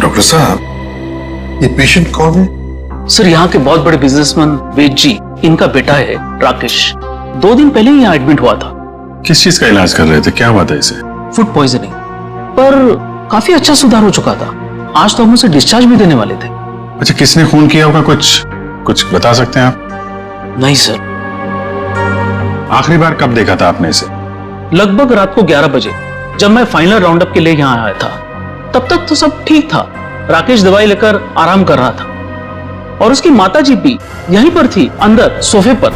डॉक्टर साहब, ये पेशेंट कौन है? सर, यहाँ के बहुत बड़े बिजनेसमैन वेद जी, इनका बेटा है राकेश। 2 दिन पहले ही यहाँ एडमिट हुआ था। किस चीज का इलाज कर रहे थे? क्या हुआ था इसे? फूड पॉइजनिंग, पर काफी अच्छा सुधार हो चुका था। आज तो हम उसे डिस्चार्ज भी देने वाले थे। अच्छा, किसने खून किया होगा? कुछ बता सकते हैं आप? नहीं सर। आखिरी बार कब देखा था आपने इसे? लगभग रात को 11 बजे, जब मैं फाइनल राउंड अप के लिए यहाँ आया था। तब तक तो सब ठीक था। राकेश दवाई लेकर आराम कर रहा था और उसकी माताजी भी यहीं पर थी, अंदर सोफे पर।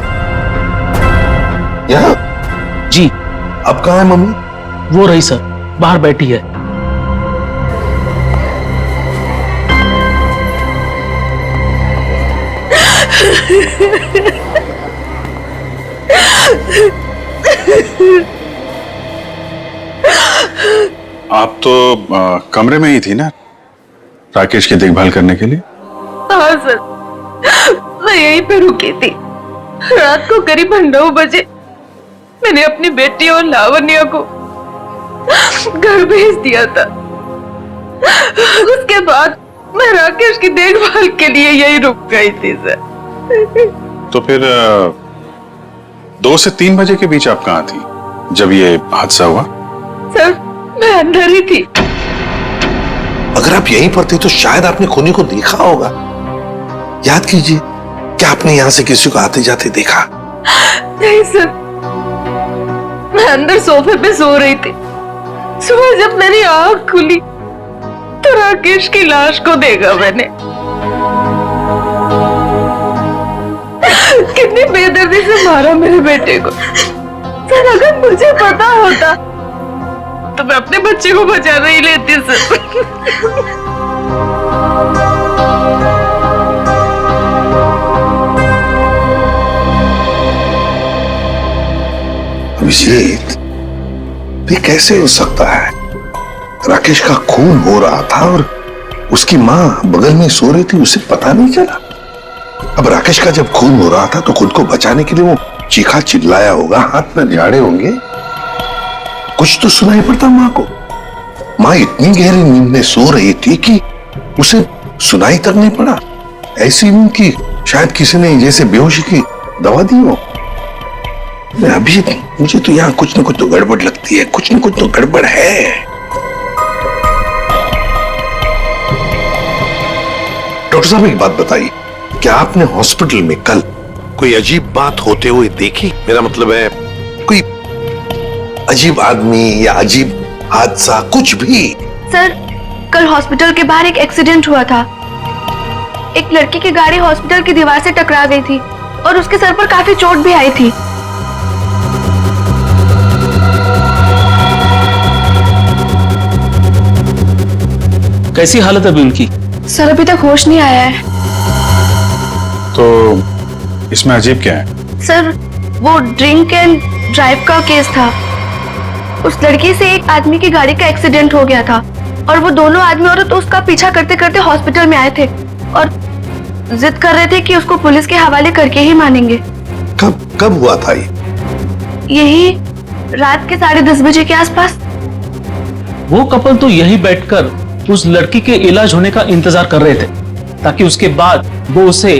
यहाँ? जी। अब कहाँ है मम्मी? वो रही सर, बाहर बैठी है। आप तो कमरे में ही थी ना राकेश की देखभाल करने के लिए? हाँ सर, मैं यहीं पे रुकी थी। रात को करीब 9 बजे मैंने अपनी बेटी और लावण्या को घर भेज दिया था। उसके बाद मैं राकेश की देखभाल के लिए यहीं रुक गई थी सर। तो फिर 2 से 3 बजे के बीच आप कहाँ थी जब ये हादसा हुआ? सर मैं अंदर ही थी। अगर आप यहीं पर थे तो शायद आपने खूनी को देखा होगा। याद कीजिए, क्या आपने यहां से किसी को आते जाते देखा? नहीं सर, मैं अंदर सोफे पे सो रही थी। सुबह जब मेरी आंख खुली तो राकेश की लाश को देखा मैंने। कितनी बेदर्दी से मारा मेरे बेटे को। सर अगर मुझे पता होता तो मैं अपने बच्चे को बचा नहीं लेती सर। अभिजीत, ये कैसे हो सकता है? राकेश का खून हो रहा था और उसकी माँ बगल में सो रही थी, उसे पता नहीं चला। अब राकेश का जब खून हो रहा था तो खुद को बचाने के लिए वो चीखा चिल्लाया होगा, हाथ में झाड़े होंगे, कुछ तो सुनाई पड़ता माँ को। माँ इतनी गहरी नींद में सो रही थी कि उसे सुनाई तक नहीं पड़ा। ऐसी नींद की शायद किसी ने जैसे बेहोशी की दवा दी हो। अभी मुझे तो यहाँ कुछ न कुछ तो गड़बड़ लगती है, कुछ न कुछ तो गड़बड़ है। डॉक्टर साहब एक बात बताइए, क्या आपने हॉस्पिटल में कल कोई अजीब बात होते हुए देखी? मेरा मतलब है कोई अजीब आदमी या अजीब हादसा, कुछ भी? सर कल हॉस्पिटल के बाहर एक एक्सीडेंट हुआ था। एक लड़की की गाड़ी हॉस्पिटल की दीवार से टकरा गई थी और उसके सर पर काफी चोट भी आई थी। कैसी हालत है अभी उनकी? सर अभी तक होश नहीं आया है। तो इसमें अजीब क्या है? सर वो ड्रिंक एंड ड्राइव का केस था। उस लड़की से एक आदमी की गाड़ी का एक्सीडेंट हो गया था और वो दोनों आदमी औरत उसका पीछा करते करते हॉस्पिटल में आए थे और जिद कर रहे थे कि उसको पुलिस के हवाले करके ही मानेंगे। कब हुआ था ये? यही रात के 10:30 बजे के आसपास। वो कपल तो यही बैठकर उस लड़की के इलाज होने का इंतजार कर रहे थे ताकि उसके बाद वो उसे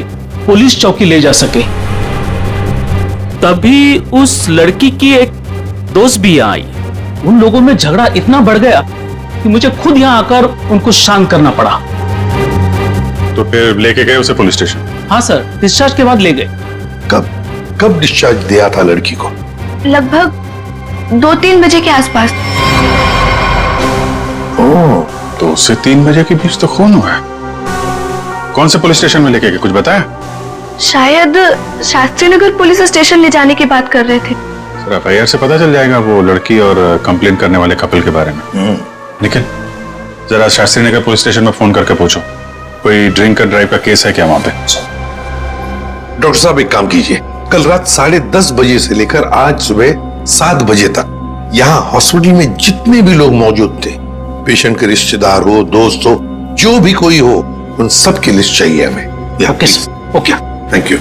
पुलिस चौकी ले जा सके। तभी उस लड़की की एक दोस्त भी आई। उन लोगों में झगड़ा इतना बढ़ गया कि मुझे खुद यहां आकर उनको शांत करना पड़ा। तो फिर लेके गए उसे पुलिस स्टेशन? हाँ सर, डिस्चार्ज के बाद ले गए। कब डिस्चार्ज दिया था लड़की को? लगभग 2-3 बजे के आसपास। ओह, 2 से 3 बजे के बीच तो खून हुआ है। कौन से पुलिस स्टेशन में लेके गए, कुछ बताया? शायद शास्त्री नगर पुलिस स्टेशन ले जाने की बात कर रहे थे। सर एफआईआर से पता चल जाएगा वो लड़की और कंप्लेन करने वाले कपल के बारे में। निखिल, जरा शास्त्री नगर पुलिस स्टेशन में फोन करके पूछो कोई ड्रिंक एंड ड्राइव का केस है क्या वहां पे। डॉक्टर साहब एक काम कीजिए, कल रात 10:30 बजे से लेकर आज सुबह 7 बजे तक यहाँ हॉस्पिटल में जितने भी लोग मौजूद थे, पेशेंट के रिश्तेदार हो, दोस्त हो, जो भी कोई हो, उन सब की लिस्ट चाहिए हमें। Okay, thank you.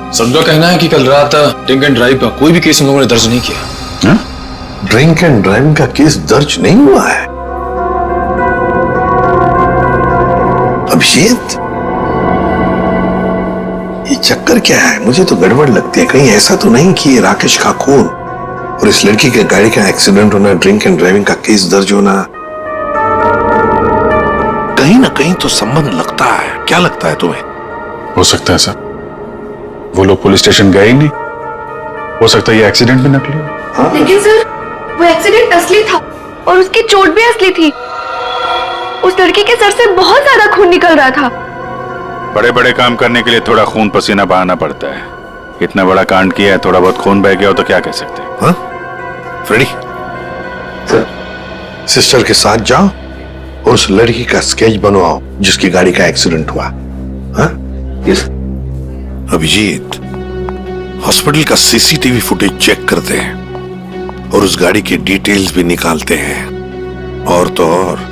सबका कहना है कि कल रात ड्रिंक एंड ड्राइव का कोई भी केस हम लोगों ने दर्ज नहीं किया। ड्रिंक एंड ड्राइविंग का केस दर्ज नहीं हुआ है? अभिजीत, ये चक्कर क्या है? मुझे तो गड़बड़ लगती है। कहीं ऐसा तो नहीं कि ये राकेश का खून और इस लड़की के गाड़ी का एक्सीडेंट होना, ड्रिंक एंड ड्राइविंग का केस दर्ज होना, कहीं ना कहीं तो संबंध लगता है। क्या लगता है तुम्हें? हो सकता है सर, वो लोग पुलिस स्टेशन गए ही नहीं। हो सकता है ये एक्सीडेंट भी नकली हो। लेकिन सर वो एक्सीडेंट असली था और उसकी चोट भी असली थी। उस लड़की के सर से बहुत ज्यादा खून निकल रहा था। बड़े बड़े काम करने के लिए थोड़ा खून पसीना बहाना पड़ता है। इतना बड़ा कांड किया है, थोड़ा बहुत खून बह गया हो तो क्या कह सकते हैं। हाँ? फ्रेडी, सिस्टर के साथ जाओ और उस लड़की का स्केच बनवाओ जिसकी गाड़ी का एक्सीडेंट हुआ। हाँ? यस। अभिजीत, हॉस्पिटल का सीसीटीवी फुटेज चेक करते हैं। और उस गाड़ी की डिटेल्स भी निकालते हैं, और तो और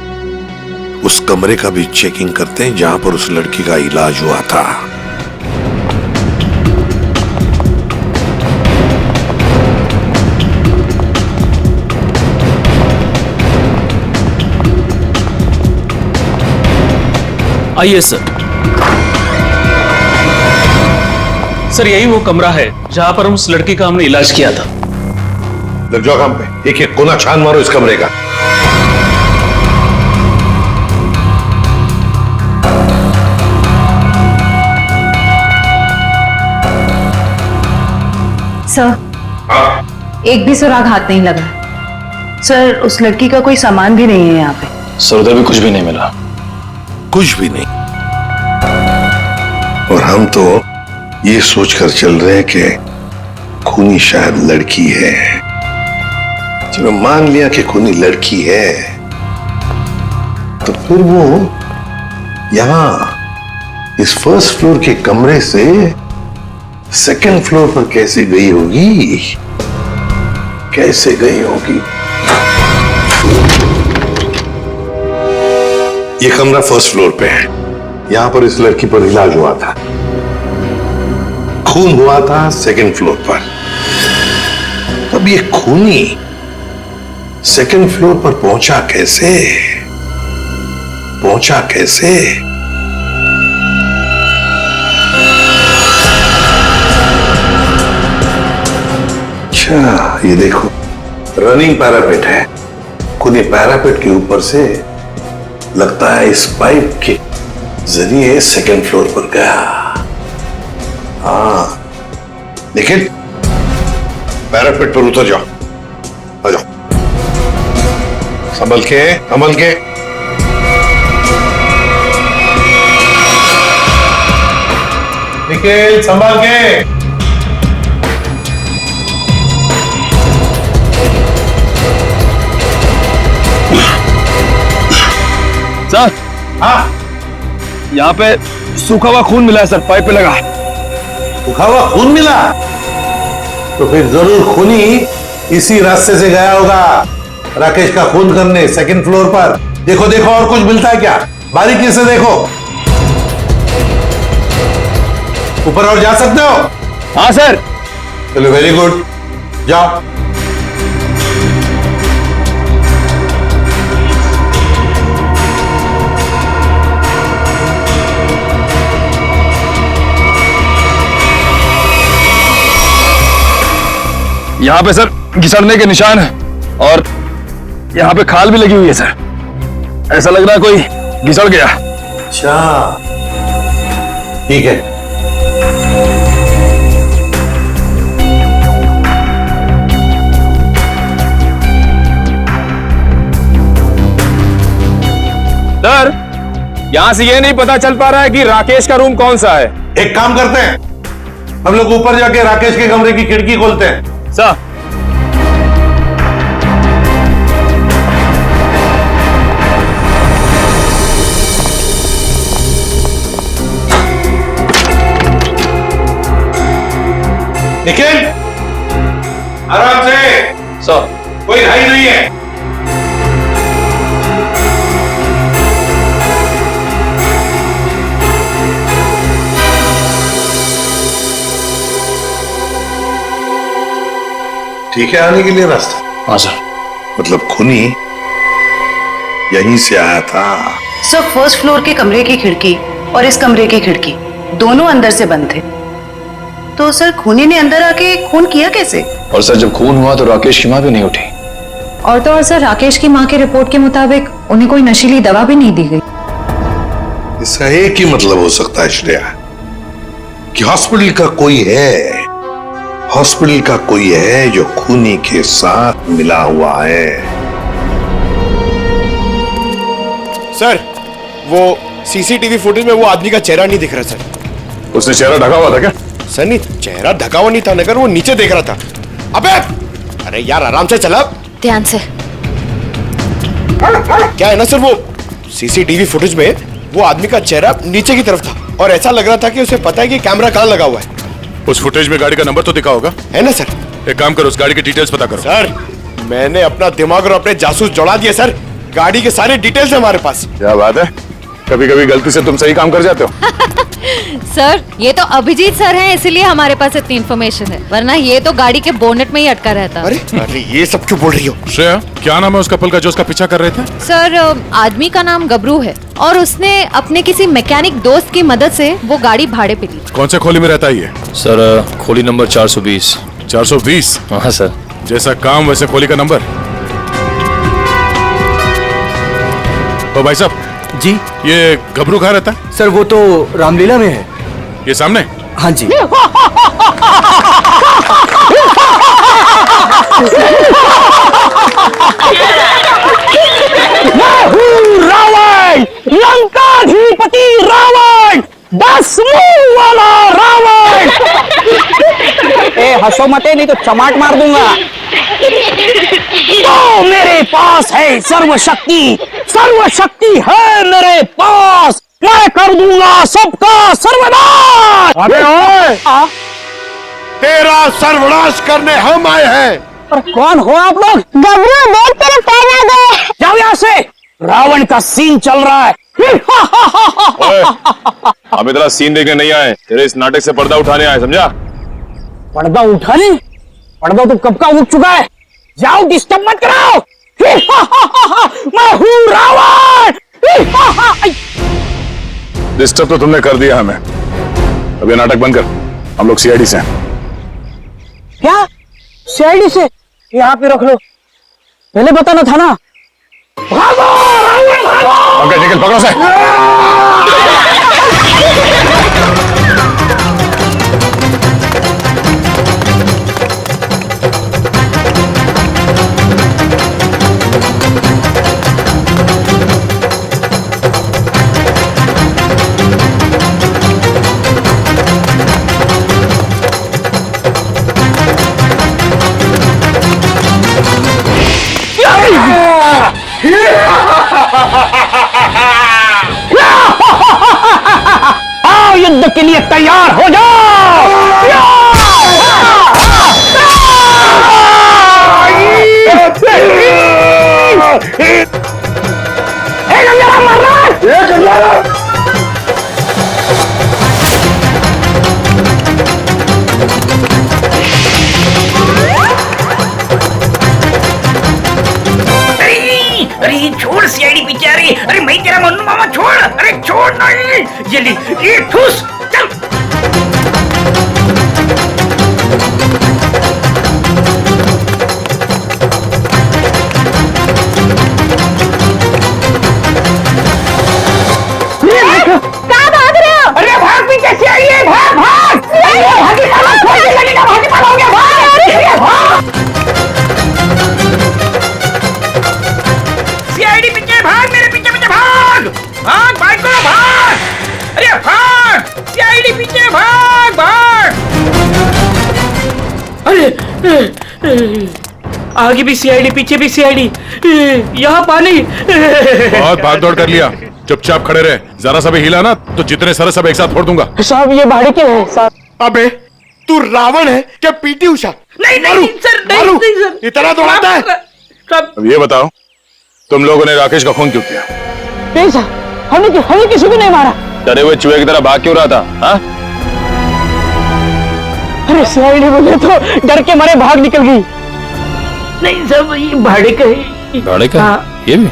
उस कमरे का भी चेकिंग करते हैं जहां पर उस लड़की का इलाज हुआ था। आइए सर। सर यही वो कमरा है जहां पर उस लड़की का हमने इलाज किया था। लग जाओ काम पे, एक एक कोना छान मारो इस कमरे का। सर एक भी सुराग हाथ नहीं लगा। सर उस लड़की का कोई सामान भी नहीं है यहाँ पे। सर उधर भी कुछ भी नहीं मिला। कुछ भी नहीं। और हम तो ये सोचकर चल रहे हैं कि खूनी शायद लड़की है। चलो मान लिया कि खूनी लड़की है, तो फिर वो यहां इस फर्स्ट फ्लोर के कमरे से सेकंड फ्लोर पर कैसे गई होगी? कैसे गई होगी? ये कमरा फर्स्ट फ्लोर पे है, यहां पर इस लड़की पर इलाज हुआ था। खून हुआ था सेकंड फ्लोर पर। तब ये खूनी सेकंड फ्लोर पर पहुंचा कैसे? पहुंचा कैसे? अच्छा ये देखो, रनिंग पैरापेट है। खूनी पैरापेट के ऊपर से लगता है इस पाइप के जरिए सेकंड फ्लोर पर गया। हाँ लेकिन पैरापेट पर उतर जाओ, आ जाओ, संभल के, संभल के। निखिल संभल के। सर हाँ यहाँ पे सूखा हुआ खून मिला है सर, पाइप पे लगा। सूखा हुआ खून मिला? तो फिर जरूर खूनी इसी रास्ते से गया होगा राकेश का खून करने सेकंड फ्लोर पर। देखो देखो और कुछ मिलता है क्या? बारीकी से देखो। ऊपर और जा सकते हो? हाँ सर। चलो वेरी गुड, जाओ। यहाँ पे सर घिसड़ने के निशान है और यहाँ पे खाल भी लगी हुई है सर। ऐसा लग रहा है कोई घिसड़ गया। अच्छा ठीक है। सर यहाँ से ये नहीं पता चल पा रहा है कि राकेश का रूम कौन सा है। एक काम करते हैं, हम लोग ऊपर जाके राकेश के कमरे की खिड़की खोलते हैं। सर निखिल आराम से। सर कोई घाई नहीं है। ठीक है आने के लिए रास्ता? हाँ सर। मतलब खूनी यहीं से आया था? सर फर्स्ट फ्लोर के कमरे की खिड़की और इस कमरे की खिड़की दोनों अंदर से बंद थे, तो सर खूनी ने अंदर आके खून किया कैसे? और सर जब खून हुआ तो राकेश की माँ भी नहीं उठी। और तो और सर राकेश की माँ के रिपोर्ट के मुताबिक उन्हें कोई नशीली दवा भी नहीं दी गई। इसका एक ही मतलब हो सकता है श्रेया, कि हॉस्पिटल का कोई है, हॉस्पिटल का कोई है जो खूनी के साथ मिला हुआ है। सर वो सीसीटीवी फुटेज में वो आदमी का चेहरा नहीं दिख रहा सर। उसने चेहरा ढका हुआ था क्या? सर नहीं, चेहरा ढका हुआ नहीं था, मगर वो नीचे देख रहा था। अबे अरे यार आराम से चला। ध्यान से। क्या है ना सर, वो सीसीटीवी फुटेज में वो आदमी का चेहरा नीचे की तरफ था और ऐसा लग रहा था कि उसे पता है कि कैमरा कहाँ लगा हुआ है। उस फुटेज में गाड़ी का नंबर तो दिखा होगा? है ना सर। एक काम करो, उस गाड़ी की डिटेल्स पता करो। सर मैंने अपना दिमाग और अपने जासूस जोड़ा दिए सर। गाड़ी के सारे डिटेल्स है हमारे पास। क्या बात है, कभी कभी गलती से तुम सही काम कर जाते हो। सर ये तो अभिजीत सर हैं, इसलिए हमारे पास इतनी इन्फॉर्मेशन है, वरना ये तो गाड़ी के बोनेट में ही अटका रहता। अरे अरे ये सब क्यों बोल रही हो? श्रेया, क्या नाम है उस कपल का जो उसका पीछा कर रहे थे? सर आदमी का नाम गबरू है और उसने अपने किसी मैकेनिक दोस्त की मदद से वो गाड़ी भाड़े पे ली। कौन से खोली में रहता है ये? सर खोली नंबर 420। 420? हाँ सर। जैसा काम वैसे खोली का नंबर। तो भाई साहब जी, ये गबरू कहाँ रहता है? सर वो तो रामलीला में है। ये सामने? हाँ जी। रावण, लंकाधिपति रावण, 10 मुंह वाला रावण। ए हंसो मत, नहीं तो चमाट मार दूंगा। तो मेरे पास है सर्वशक्ति, सर्वशक्ति है मेरे पास, मैं कर दूंगा सबका सर्वनाश। अबे ओए, तेरा सर्वनाश करने हम आए हैं। पर कौन हो आप लोग? गबरू देख तेरे पैर आ गए। जाओ यहाँ से, रावण का सीन चल रहा है। हम इतना सीन देखने नहीं आए, तेरे इस नाटक से पर्दा उठाने आए, समझा? पर्दा उठाने? पर्दा तो कब का उठ चुका है। जाओ, डिस्टर्ब मत कराओ। मैं हूँ रावण। डिस्टर्ब तो तुमने कर दिया हमें। अब ये नाटक बंद कर, हम लोग सीआईडी से हैं। क्या सीआईडी से? यहाँ पे रख लो, पहले बताना था ना। भागो रावण भागो। पंकज निकल, पकड़ो से। आओ युद्ध के लिए तैयार हो जाओ। अरे छोड़ सीआईडी पीछे आ रही है। अरे मैं तेरा मन्नू मामा, छोड़। अरे छोड़ नहीं, ये ले, ये ठूस, चल। कहाँ भाग रहे हो? अरे भाग, पीछे से आइए, भाग भाग। भागी पाला, खोलने लगेगा, भागी पाला हो गया, भाग। सीआईडी पीछे भाग, मेरे पीछे पीछे भाग, भाग भाग करो, भाग। अरे भाग, सीआईडी पीछे भाग, भाग। अरे आगे भी सीआईडी, पीछे भी सीआईडी, यहाँ पानी। बहुत भाग दौड़ कर लिया, चुपचाप खड़े रहे। जरा सा भी हिला ना तो जितने सारे सब एक साथ फोड़ दूंगा। साहब ये भाड़े के हैं साहब। अबे तू रावण है क्या पीटी उषा? नहीं नहीं सर, नहीं सर, इतना दौड़ाता है। अब ये बताओ, तुम लोगों ने राकेश का खून क्यों किया? नहीं साहब, हमने किसी को नहीं मारा। डरे हुए चूहे की तरह भाग क्यों रहा था? हाँ? अरे सीआईडी बोले तो डर के मारे भाग निकल गई। नहीं सब ये भाड़े का है। भाड़े का? ये भी?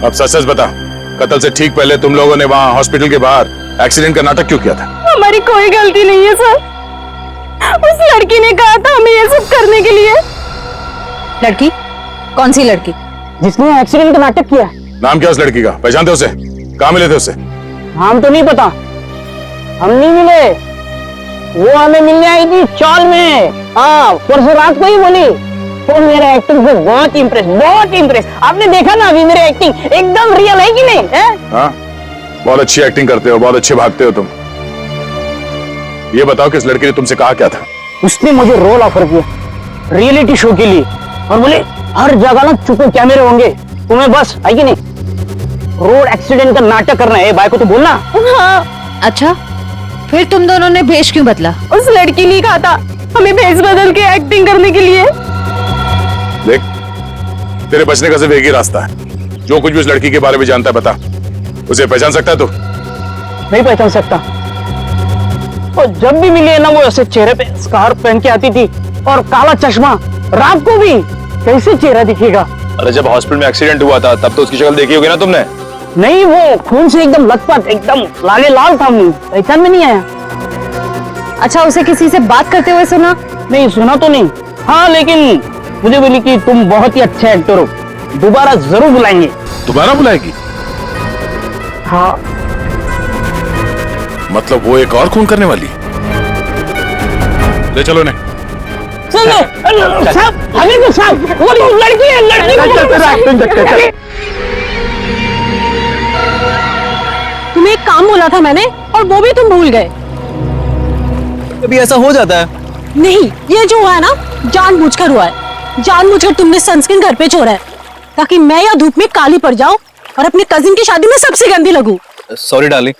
अब सच सच बता, कत्ल से ठीक पहले तुम लोगों ने वहाँ हॉस्पिटल के बाहर एक्सीडेंट का नाटक क्यों किया था? हमारी कोई गलती नहीं है सर, उस लड़की ने कहा था हमें ये सब करने के लिए। लड़की? कौन सी लड़की? जिसने एक्सीडेंट का नाटक किया। नाम क्या उस लड़की का? पहचानते उसे? कहाँ मिले थे उसे? नाम तो नहीं पता, हम नहीं मिले। वो हमें मिलने आई थी चौल में। हाँ, परसों रात को ही बोली। तो मेरे एक्टिंग से बहुत इम्प्रेस। आपने देखा ना अभी मेरी एक्टिंग एकदम रियल है कि नहीं है? हाँ, बहुत अच्छी एक्टिंग करते हो, बहुत अच्छे भागते हो तुम। ये बताओ कि इस लड़की ने तुमसे कहा क्या था? उसने मुझे रोल ऑफर किया रियलिटी शो के लिए और बोले हर जगह ना चुपे कैमरे होंगे, तुम्हें बस है कि नहीं रोड एक्सीडेंट का नाटक करना है। भाई को तो बोलना। हाँ। अच्छा, फिर तुम दोनों ने भेष क्यों बदला? उस लड़की ने कहा था हमें भेस बदल के एक्टिंग करने के लिए। देख, तेरे बचने का सिर्फ एक ही रास्ता है। जो कुछ भी उस लड़की के बारे में जानता है बता। उसे पहचान सकता है तू? नहीं पहचान सकता। और जब भी मिली है ना, वो ऐसे चेहरे पे स्कार्फ पहन के आती थी और काला चश्मा। रात को भी कैसे चेहरा दिखेगा? अरे जब हॉस्पिटल में एक्सीडेंट हुआ था तब तो उसकी शक्ल देखी होगी ना तुमने? नहीं, वो खून से एकदम लथपथ, एकदम लाले लाल था, पहचान में नहीं आया। अच्छा, उसे किसी से बात करते हुए सुना? नहीं, सुना तो नहीं। हाँ, लेकिन मुझे बोली कि तुम बहुत ही अच्छे एक्टर हो, दोबारा जरूर बुलाएंगे। दोबारा बुलाएगी? हाँ। मतलब वो एक और खून करने वाली? ले चलो ने। साहब, हमें साहब, वो लड़की है, लड़की। तुम्हें एक काम बोला था मैंने और वो भी तुम भूल गए। कभी ऐसा हो जाता है? नहीं, ये जो हुआ है ना, जानबूझकर हुआ है। जानबूझकर तुमने सनस्क्रीन घर पे छोड़ा है ताकि मैं या धूप में काली पड़ जाऊं और अपने कजिन की शादी में सबसे गंदी लगूं। सॉरी डार्लिंग,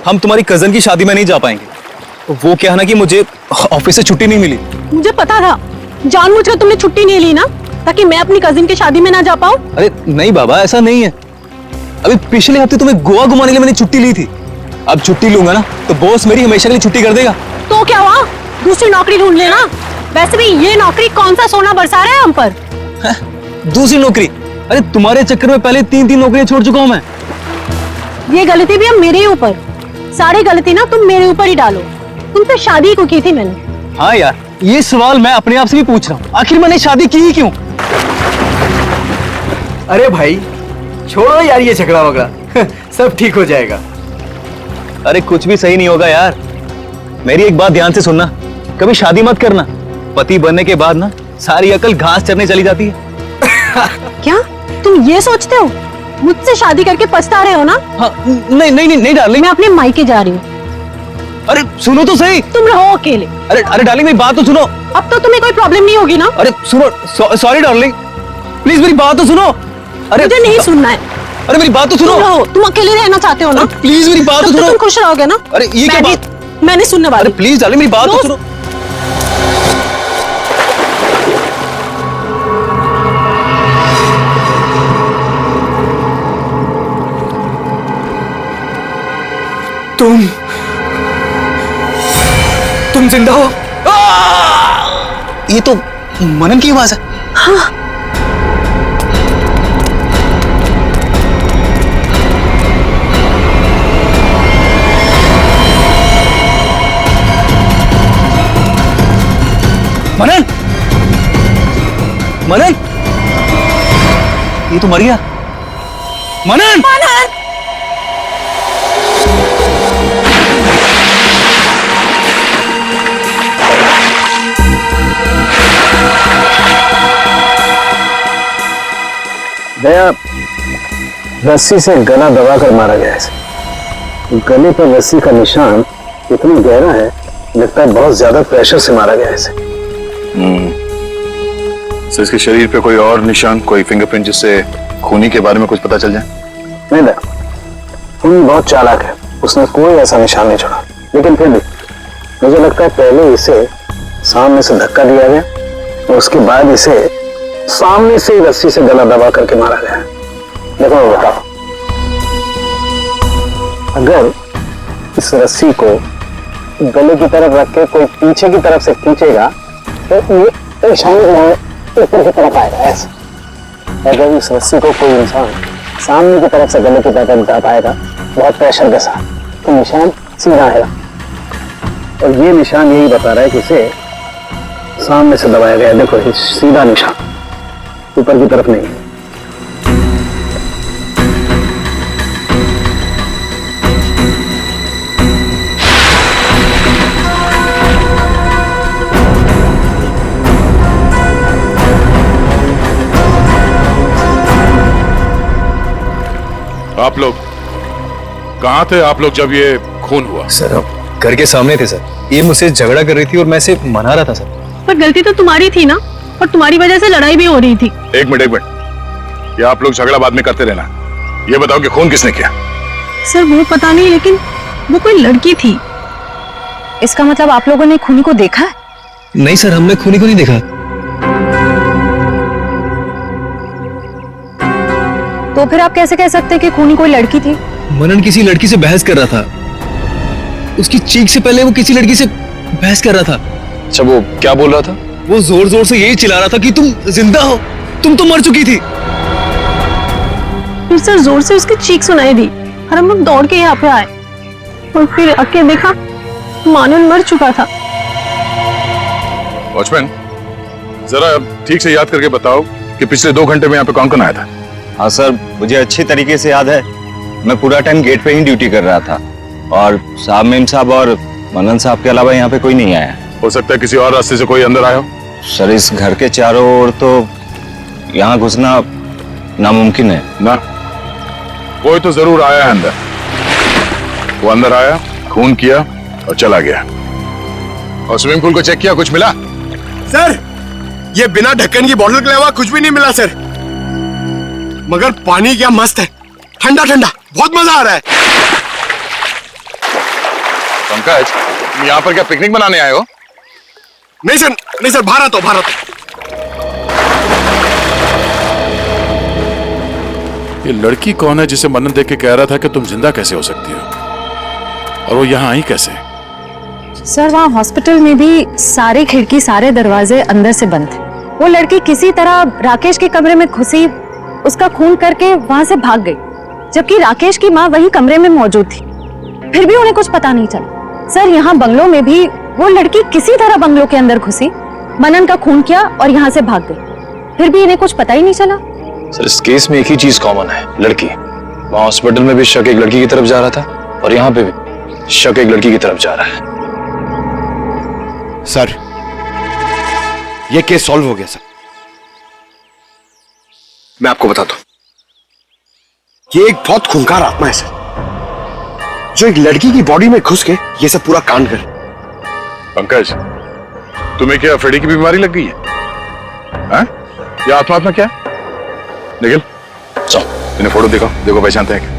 हम तुम्हारी कजन की शादी में नहीं जा पाएंगे। वो क्या है ना कि मुझे ऑफिस से छुट्टी नहीं मिली। मुझे पता था, जानबूझकर तुमने छुट्टी नहीं ली ना ताकि मैं अपनी कजिन की शादी में ना जा पाऊं। अरे नहीं बाबा, ऐसा नहीं है। अभी पिछले हफ्ते तुम्हें गोवा घुमाने के लिए मैंने छुट्टी ली थी। अब छुट्टी लूंगा ना तो बॉस मेरी हमेशा के लिए छुट्टी कर देगा। तो क्या हुआ, दूसरी नौकरी ढूंढ लेना। वैसे भी ये नौकरी कौन सा सोना बरसा रहा है हम पर। दूसरी नौकरी? अरे तुम्हारे चक्कर में पहले 3 नौकरियां छोड़ चुका हूं मैं। ये गलती भी अब मेरे ही ऊपर। सारी गलती ना तुम मेरे ऊपर ही डालो। तुमसे शादी को की थी मैंने। हाँ यार, ये सवाल मैं अपने आप से भी पूछ रहा हूँ, आखिर मैंने शादी की ही क्यों? अरे भाई छोड़ो यार ये झगड़ा वगड़ा, सब ठीक हो जाएगा। अरे कुछ भी सही नहीं होगा यार। मेरी एक बात ध्यान से सुनना, कभी शादी मत करना। पति बनने के बाद ना सारी अकल घास चरने चली जाती है। क्या तुम ये सोचते हो मुझसे शादी करके पछता रहे हो ना? हाँ, नहीं नहीं नहीं नहीं डार्लिंग, मैं अपने मायके जा रही हूँ। अरे सुनो तो सही। तुम रहो अकेले। अरे अरे डार्लिंग मेरी बात तो सुनो। अब तो तुम्हें कोई प्रॉब्लम नहीं होगी ना? अरे सुनो, सॉरी डार्लिंग, प्लीज मेरी बात तो सुनो। अरे मुझे नहीं सुनना है। अरे मेरी बात तो सुनो। तुम रहो, तुम अकेले रहना चाहते हो ना? प्लीज मेरी बात तो सुनो। तुम खुश रहोगे ना? अरे ये क्या बात? मैंने सुनने वाली। अरे प्लीज डार्लिंग मेरी बात तो सुनो। तुम जिंदा हो? ये तो मनन की आवाज है। हाँ। मनन, मनन, ये तो मर गया। मनन, मनन! दया रस्सी से गला दबाकर मारा गया है। गले पर रस्सी का निशान इतना गहरा है, लगता है बहुत ज्यादा प्रेशर से मारा गया है। तो इसके शरीर पे कोई और निशान, कोई फिंगरप्रिंट जिससे खूनी के बारे में कुछ पता चल जाए? नहीं दया, खूनी बहुत चालाक है, उसने कोई ऐसा निशान नहीं छोड़ा। लेकिन फिर भी मुझे लगता है पहले इसे सामने से धक्का दिया गया और उसके बाद इसे सामने से रस्सी से गला दबा करके मारा गया। देखो मैं बताओ, अगर इस रस्सी को गले की तरफ रख के कोई पीछे की तरफ से खींचेगा तो ये निशान ऊपर की तरफ आएगा ऐसे। अगर इस रस्सी को कोई इंसान सामने की तरफ से गले की तरफ दबाएगा बहुत प्रेशर के साथ, तो निशान सीधा आएगा। और ये निशान यही बता रहा है कि इसे सामने से दबाया गया। देखो ये सीधा निशान, ऊपर की तरफ नहीं। आप लोग कहाँ थे? आप लोग जब ये खून हुआ? सर हम घर के सामने थे सर। ये मुझसे झगड़ा कर रही थी और मैं इसे मना रहा था सर। पर गलती तो तुम्हारी थी ना, और तुम्हारी वजह से लड़ाई भी हो रही थी। एक मिनट, ये आप लोग झगड़ा बाद में करते रहना। ये बताओ कि खून किसने किया? सर वो पता नहीं, लेकिन वो कोई लड़की थी। इसका मतलब आप लोगों ने खूनी को देखा है? नहीं सर, हमने खूनी को नहीं देखा। तो फिर आप कैसे कह सकते हैं कि खूनी कोई लड़की थी? मनन किसी लड़की से बहस कर रहा था। उसकी चीख से पहले वो किसी लड़की से बहस कर रहा था। अच्छा, वो क्या बोल रहा था? वो जोर जोर से यही चिल्ला रहा था कि तुम जिंदा हो, तुम तो मर चुकी थी। फिर सर जोर से उसकी चीख सुनाई दी और हम लोग दौड़ के यहाँ पे आए और फिर आके देखा मानन मर चुका था। वॉचमैन, जरा ठीक से याद करके बताओ कि पिछले 2 घंटे में यहाँ पे कौन कौन आया था? हाँ सर, मुझे अच्छी तरीके से याद है। मैं पूरा टाइम गेट पे ही ड्यूटी कर रहा था और साहब, मेम साहब और मनन साहब के अलावा यहाँ पे कोई नहीं आया। हो सकता है किसी और रास्ते से कोई अंदर आया हो। सर, इस घर के चारों ओर तो यहाँ घुसना नामुमकिन है ना। कोई तो जरूर आया है अंदर। वो अंदर आया, खून किया और चला गया। और स्विमिंग पूल को चेक किया, कुछ मिला? सर, ये बिना ढक्कन की बोतल के अलावा कुछ भी नहीं मिला सर। मगर पानी क्या मस्त है, ठंडा ठंडा, बहुत मजा आ रहा है। पंकज, तुम यहाँ पर क्या पिकनिक मनाने आए हो? नहीं सर, बाहर आता हूं, बाहर आता हूं। ये लड़की कौन है जिसे मनन देख के कह रहा था कि तुम जिंदा कैसे हो सकती हो, और वो यहाँ आई कैसे? सर, वहाँ हॉस्पिटल में भी सारी खिड़की, सारे दरवाजे अंदर से बंद थे। वो लड़की किसी तरह राकेश के कमरे में घुसी, उसका खून करके वहां से भाग गई, जबकि राकेश की माँ वही कमरे में मौजूद थी। फिर भी उन्हें कुछ पता नहीं चला। सर, यहाँ बंगलों में भी वो लड़की किसी तरह बंगलों के अंदर घुसी, मनन का खून किया और यहाँ से भाग गई। फिर भी इन्हें कुछ पता ही नहीं चला। सर, इस केस में एक ही चीज कॉमन है, लड़की। वहां हॉस्पिटल में भी शक एक लड़की की तरफ जा रहा था और यहाँ पे भी शक एक लड़की की तरफ जा रहा है। सर, ये केस सॉल्व हो गया सर। मैं आपको बताता हूं, ये एक बहुत खूंखार आत्मा है सर, जो एक लड़की की बॉडी में घुस के ये सब पूरा कांड कर। पंकज, तुम्हें क्या फ्रेडी की बीमारी लग गई है? हाँ? ये आत्मा क्या है? निखिल, चलो इन्हें फोटो दिखाओ, देखो पहचानते हैं क्या?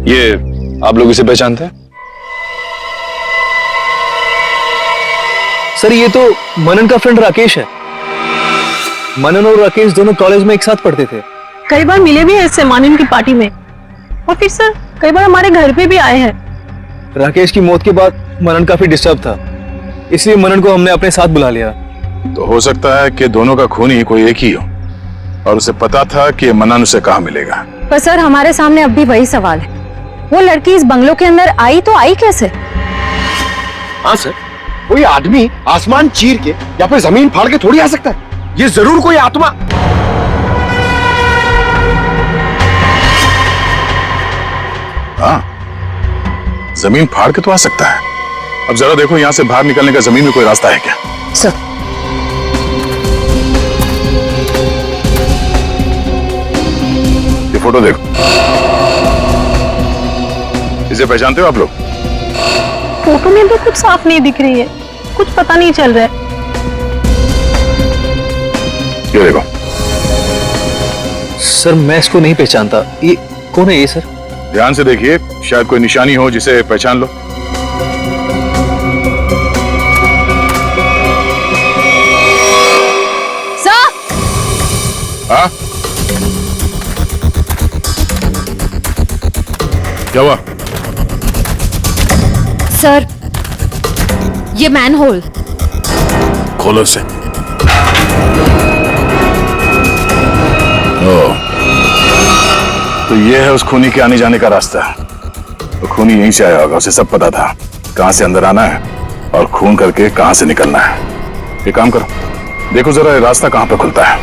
ये आप लोग इसे पहचानते हैं? सर, ये तो मनन का फ्रेंड राकेश है। मनन और राकेश दोनों कॉलेज में एक साथ पढ़ते थे। कई बार मिले भी हैं इससे मानन की पार्टी में, और फिर सर कई बार हमारे घर पे भी आए हैं। राकेश की मौत के बाद मनन काफी डिस्टर्ब था, इसलिए मनन को हमने अपने साथ बुला लिया। तो हो सकता है कि दोनों का खूनी कोई एक ही हो और उसे पता था कि मनन उसे कहाँ मिलेगा। पर सर, हमारे सामने अब भी वही सवाल है, वो लड़की इस बंगलों के अंदर आई तो आई कैसे? हाँ सर, कोई आदमी आसमान चीर के या फिर जमीन फाड़ के थोड़ी आ सकता है। ये जरूर कोई आत्मा। हाँ, जमीन फाड़ के तो आ सकता है। अब जरा देखो यहाँ से बाहर निकलने का जमीन में कोई रास्ता है क्या? सर, ये फोटो देखो, इसे पहचानते हो आप लोग? फोटो में तो कुछ साफ नहीं दिख रही है, कुछ पता नहीं चल रहा है। ये देखो। सर, मैं इसको नहीं पहचानता। ये कौन है ये सर? ध्यान से देखिए, शायद कोई निशानी हो जिसे पहचान लो। सर! हाँ? क्या हुआ? सर, ये मैनहोल। खोलो इसे। ओह, तो ये है उस खूनी के आने जाने का रास्ता। तो खूनी यहीं से आया होगा, उसे सब पता था कहां से अंदर आना है और खून करके कहां से निकलना है। ये काम करो, देखो जरा ये रास्ता कहां पर खुलता है।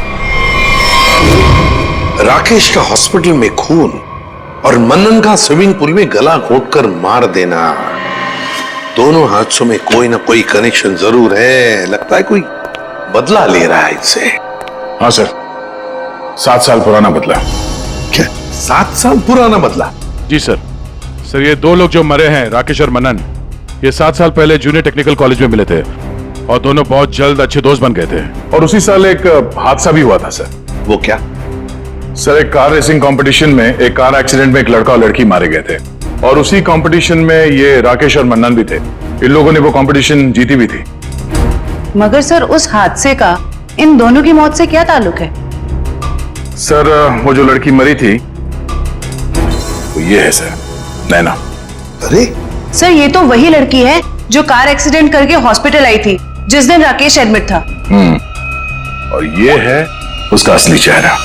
राकेश का हॉस्पिटल में खून और मनन का स्विमिंग पूल में गला घोटकर मार देना, दोनों हादसों में कोई ना कोई कनेक्शन जरूर है। लगता है कोई बदला ले रहा है इससे। हाँ सर, 7 साल पुराना बदला। क्या 7 साल पुराना बदला? जी सर। सर, ये 2 लोग जो मरे हैं, राकेश और मनन, ये 7 साल पहले जूनियर टेक्निकल कॉलेज में मिले थे और दोनों बहुत जल्द अच्छे दोस्त बन गए थे। और उसी साल एक हादसा भी हुआ था सर। वो क्या? सर, एक कार रेसिंग कंपटीशन में एक कार एक्सीडेंट में एक लड़का और लड़की मारे गए थे और उसी कंपटीशन में ये राकेश और मन्नन भी थे। इन लोगों ने वो कंपटीशन जीती भी थी। मगर सर उस हादसे का इन दोनों की मौत से क्या ताल्लुक है? सर वो जो लड़की मरी थी वो ये है सर, नैना। अरे सर ये तो वही लड़की है जो कार एक्सीडेंट करके हॉस्पिटल आई थी जिस दिन राकेश एडमिट था। और ये है उसका असली चेहरा।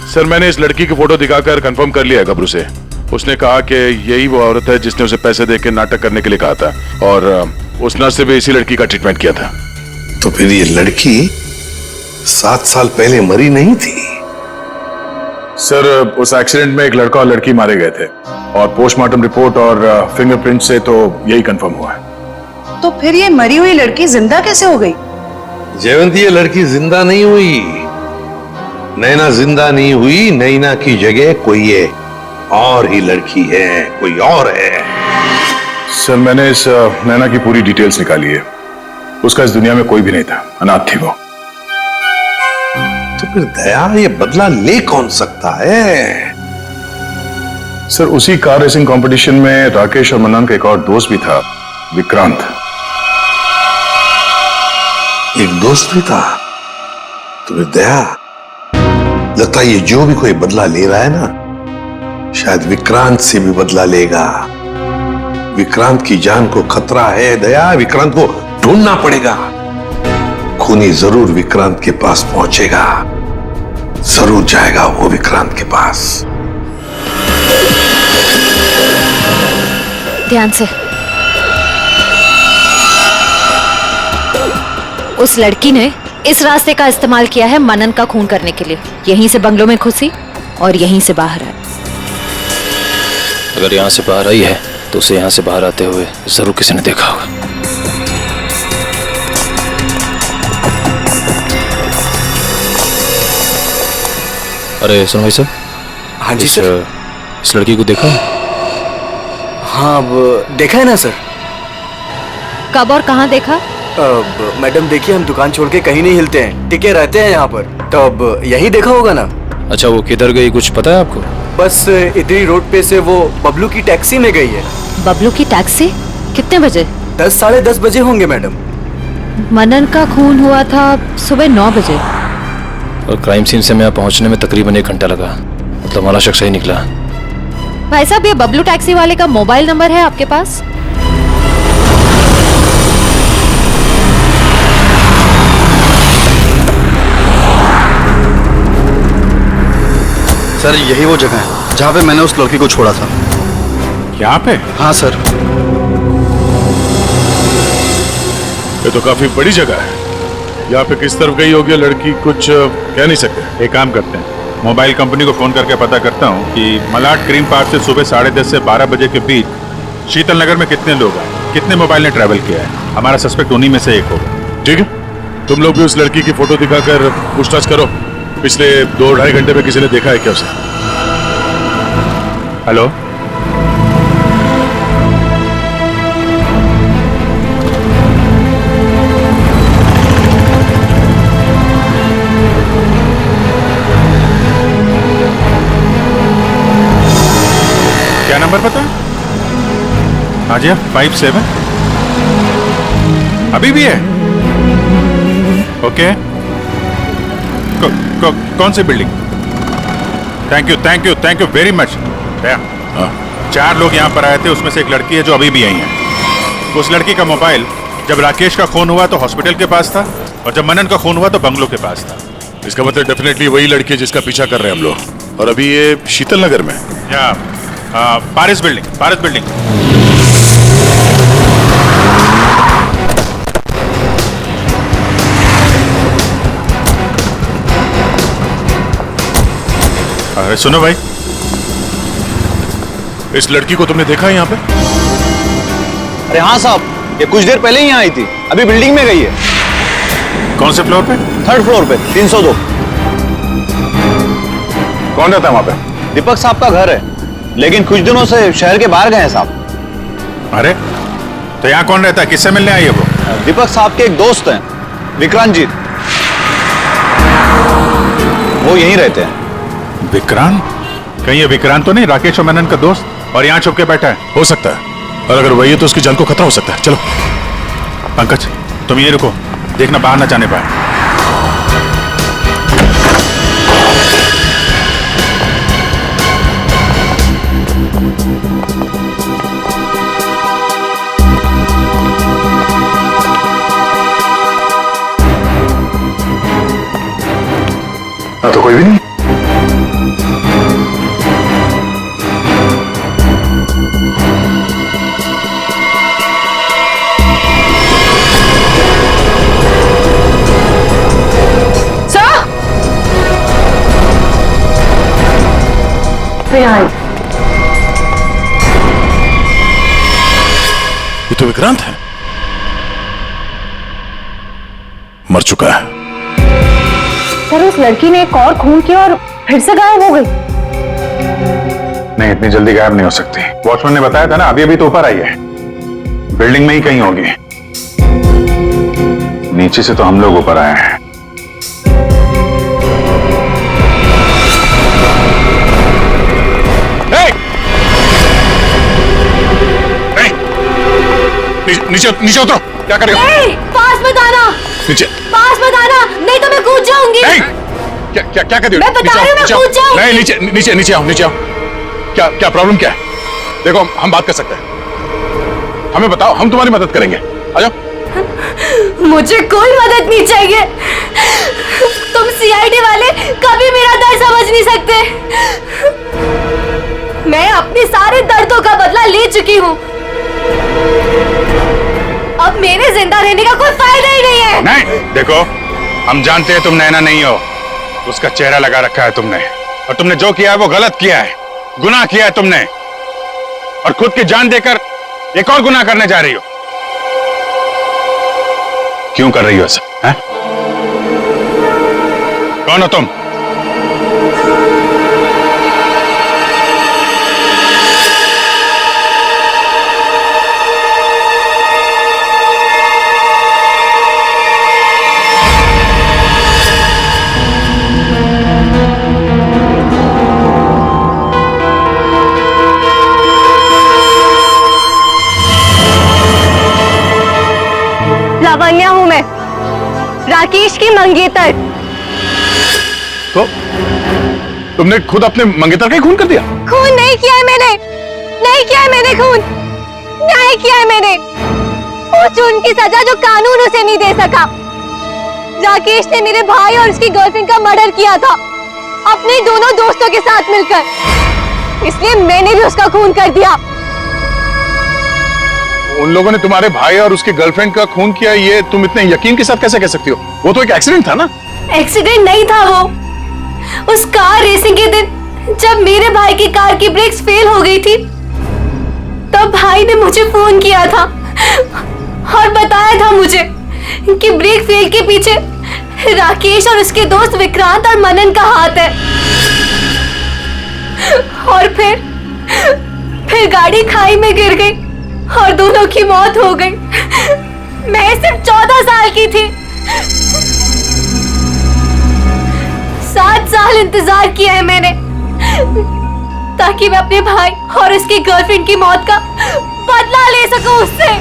सर मैंने इस लड़की की फोटो दिखाकर कंफर्म कर लिया है गबरू से। उसने कहा कि यही वो औरत है जिसने उसे पैसे देकर नाटक करने के लिए कहा था, और उस नर्स से भी इसी लड़की का ट्रीटमेंट किया था। तो फिर ये लड़की 7 साल पहले मरी नहीं थी? सर उस एक्सीडेंट में एक लड़का और लड़की मारे गए थे, और पोस्टमार्टम रिपोर्ट और फिंगरप्रिंट से तो यही कंफर्म हुआ है। तो फिर ये मरी हुई लड़की जिंदा कैसे हो गई? जयवंती, ये लड़की जिंदा नहीं हुई। नैना जिंदा नहीं हुई। नैना की जगह कोई ये और ही लड़की है, कोई और है। सर मैंने इस नैना की पूरी डिटेल्स निकाली है। उसका इस दुनिया में कोई भी नहीं था, अनाथ थी वो। तो फिर दया ये बदला ले कौन सकता है? सर उसी कार रेसिंग कंपटीशन में राकेश और मनन का एक और दोस्त भी था, विक्रांत। एक दोस्त भी था? तो फिर दया, लगता है ये जो भी कोई बदला ले रहा है ना, शायद विक्रांत से भी बदला लेगा। विक्रांत की जान को खतरा है दया, विक्रांत को ढूंढना पड़ेगा। खूनी जरूर विक्रांत के पास पहुंचेगा, जरूर जाएगा वो विक्रांत के पास। ध्यान से। उस लड़की ने इस रास्ते का इस्तेमाल किया है मनन का खून करने के लिए। यहीं से बंगलों में घुसी और यहीं से बाहर आई। अगर यहाँ से बाहर आई है तो उसे यहाँ से बाहर आते हुए जरूर किसी ने देखा होगा। अरे सुनो भाई साहब। हाँ जी सर। इस लड़की को देखा? हाँ देखा है ना सर। कब और कहाँ देखा? मैडम देखिए, हम दुकान छोड़ के कहीं नहीं हिलते हैं, टिके रहते हैं यहाँ पर। तो अब यही देखा होगा ना। अच्छा वो किधर गई कुछ पता है आपको? बस इधरी रोड पे से वो बबलू की टैक्सी में गई है। बबलू की टैक्सी? कितने बजे? 10 साढ़े 10 बजे होंगे मैडम। मनन का खून हुआ था सुबह 9 बजे। और क्राइम सीन से मैं यहाँ पहुँचने में तकरीबन 1 घंटा लगा। मतलब हमारा शख्स सही निकला। भाई साहब ये बबलू टैक्सी वाले का मोबाइल नंबर है आपके पास? सर यही वो जगह है जहाँ पे मैंने उस लड़की को छोड़ा था। यहाँ पे? हाँ सर। ये तो काफी बड़ी जगह है। यहाँ पे किस तरफ गई होगी लड़की कुछ कह नहीं सकते। एक काम करते हैं, मोबाइल कंपनी को फोन करके पता करता हूँ कि मलाड ग्रीन पार्क से सुबह 10:30 से 12 बजे के बीच शीतल नगर में कितने लोग आए, कितने मोबाइल ने ट्रैवल किया है। हमारा सस्पेक्ट उन्हीं में से एक होगा। ठीक है, तुम लोग भी उस लड़की की फोटो दिखाकर पूछताछ करो। पिछले 2-2.5 घंटे में किसी ने देखा है क्या उसे? हेलो, क्या नंबर पता? हाँ जी, 57 अभी भी है? ओके। कौन सी building? Thank you very much. 4 लोग यहाँ पर आए थे, उसमें से एक लड़की है जो अभी भी आई है। उस लड़की का मोबाइल जब राकेश का खून हुआ तो हॉस्पिटल के पास था, और जब मनन का खून हुआ तो बंगलों के पास था। इसका मतलब डेफिनेटली वही लड़की है जिसका पीछा कर रहे हैं हम लोग। और अभी ये शीतल नगर में। या पारिस बिल्डिंग। अरे सुनो भाई, इस लड़की को तुमने देखा है यहाँ पे? अरे हाँ साहब, ये कुछ देर पहले ही यहाँ आई थी, अभी बिल्डिंग में गई है। कौन से फ्लोर पे? 3rd फ्लोर पे, 302। कौन रहता है वहां पे? दीपक साहब का घर है, लेकिन कुछ दिनों से शहर के बाहर गए हैं साहब। अरे तो यहाँ कौन रहता है? किससे मिलने आई है वो? दीपक साहब के एक दोस्त हैं, विक्रांत जी। वो यहीं रहते हैं। विक्रांत? कहीं ये विक्रांत तो नहीं राकेश और मनन का दोस्त? और यहाँ छुप के बैठा है। हो सकता है, और अगर वही है तो उसकी जान को खतरा हो सकता है। चलो पंकज, तुम ये रुको, देखना बाहर ना जाने पाए। तो कोई भी नहीं। ये तो विक्रांत है, मर चुका है। सर उस लड़की ने एक और खून किया और फिर से गायब हो गई। नहीं, इतनी जल्दी गायब नहीं हो सकती। वॉचमैन ने बताया था ना, अभी अभी तो ऊपर आई है, बिल्डिंग में ही कहीं होगी। नीचे से तो हम लोग ऊपर आए हैं। नीचे नीचे उतरो, क्या कर रहे हो? पास मत आना, नीचे पास मत आना, नहीं तो मैं कूद जाऊंगी। क्या क्या क्या कर रही हो? मैं बता रही हूँ, मैं कूद जाऊंगी। नहीं, नीचे नीचे नीचे आओ, नीचे आओ। क्या क्या प्रॉब्लम क्या है? देखो हम बात कर सकते हैं, हमें बताओ, हम तुम्हारी मदद करेंगे। आ जाओ। मुझे कोई मदद नहीं चाहिए। तुम सीआईडी वाले कभी मेरा दर्द समझ नहीं सकते। मैं अपने सारे दर्दों का बदला ले चुकी हूँ। अब मेरे जिंदा रहने का कोई फायदा ही नहीं है। नहीं, देखो हम जानते हैं तुम नैना नहीं हो, उसका चेहरा लगा रखा है तुमने, और तुमने जो किया है वो गलत किया है, गुनाह किया है तुमने, और खुद की जान देकर एक और गुनाह करने जा रही हो। क्यों कर रही हो ऐसा? हैं? कौन हो तुम? लावण्या हूं मैं, राकेश की मंगेतर। तो तुमने खुद अपने मंगेतर का ही खून कर दिया? खून नहीं किया है मैंने, नहीं किया है मैंने खून, न्याय किया है मैंने। उस जुर्म की सजा जो कानून उसे नहीं दे सका। राकेश ने मेरे भाई और उसकी गर्लफ्रेंड का मर्डर किया था, अपने दोनों दोस्तों के साथ मिलकर, इसलिए मैंने भी उसका खून कर दिया। उन लोगों ने तुम्हारे भाई और उसकी गर्लफ्रेंड का खून किया, ये तुम इतने यकीन के साथ कैसे कह सकती हो? वो तो एक एक्सीडेंट था ना। एक्सीडेंट नहीं था वो। उस कार रेसिंग के दिन जब मेरे भाई की कार की ब्रेक्स फेल हो गई थी, तब भाई ने मुझे फोन किया था और बताया था मुझे कि ब्रेक फेल के पीछे राकेश और उसके दोस्त विक्रांत और मनन का हाथ है। और फिर गाड़ी खाई में गिर गई और दोनों की मौत हो गई। मैं सिर्फ 14 साल की थी। 7 साल इंतजार किया है मैंने, ताकि मैं अपने भाई और उसकी गर्लफ्रेंड की मौत का बदला ले सकूं उससे।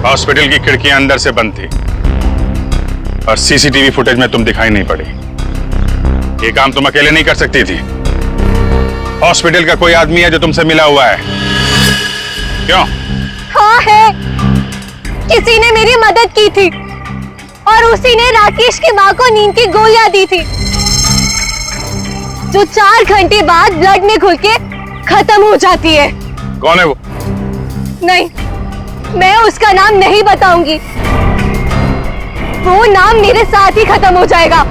हॉस्पिटल की खिड़कियां अंदर से बंद थी और सीसीटीवी फुटेज में तुम दिखाई नहीं पड़ी। ये काम तुम अकेले नहीं कर सकती थी। हॉस्पिटल का कोई आदमी है जो तुमसे मिला हुआ है? क्यों? हाँ है, किसी ने मेरी मदद की थी और उसी ने राकेश की माँ को नींद की गोलियां दी थी, जो 4 घंटे बाद ब्लड में घुल के खत्म हो जाती है। कौन है वो? नहीं, मैं उसका नाम नहीं बताऊंगी। वो नाम मेरे साथ ही खत्म हो जाएगा।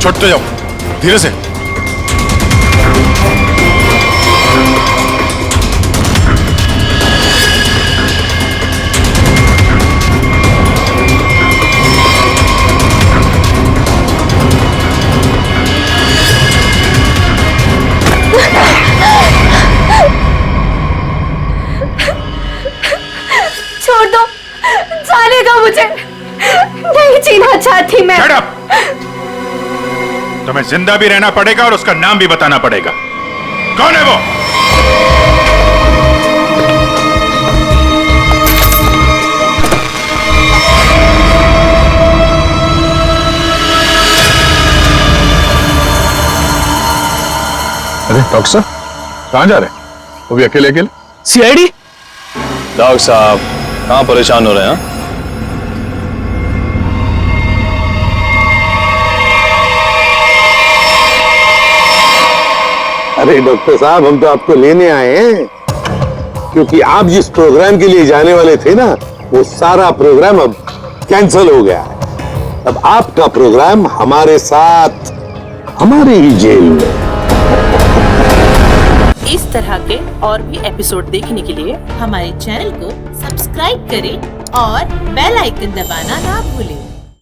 छोड़ते जाओ, धीरे से। जीना चाहती मैं। Shut up! तुम्हें जिंदा भी रहना पड़ेगा और उसका नाम भी बताना पड़ेगा। कौन है वो? अरे डॉक्टर साहब कहाँ जा रहे हैं? वो भी अकेले अकेले? सीआईडी? डॉक्टर साहब कहाँ परेशान हो रहे हैं? अरे डॉक्टर साहब हम तो आपको लेने आए हैं क्योंकि आप जिस प्रोग्राम के लिए जाने वाले थे ना वो सारा प्रोग्राम अब कैंसिल हो गया है। अब आपका प्रोग्राम हमारे साथ हमारी ही जेल में। इस तरह के और भी एपिसोड देखने के लिए हमारे चैनल को सब्सक्राइब करें और बेल आइकन दबाना ना भूलें।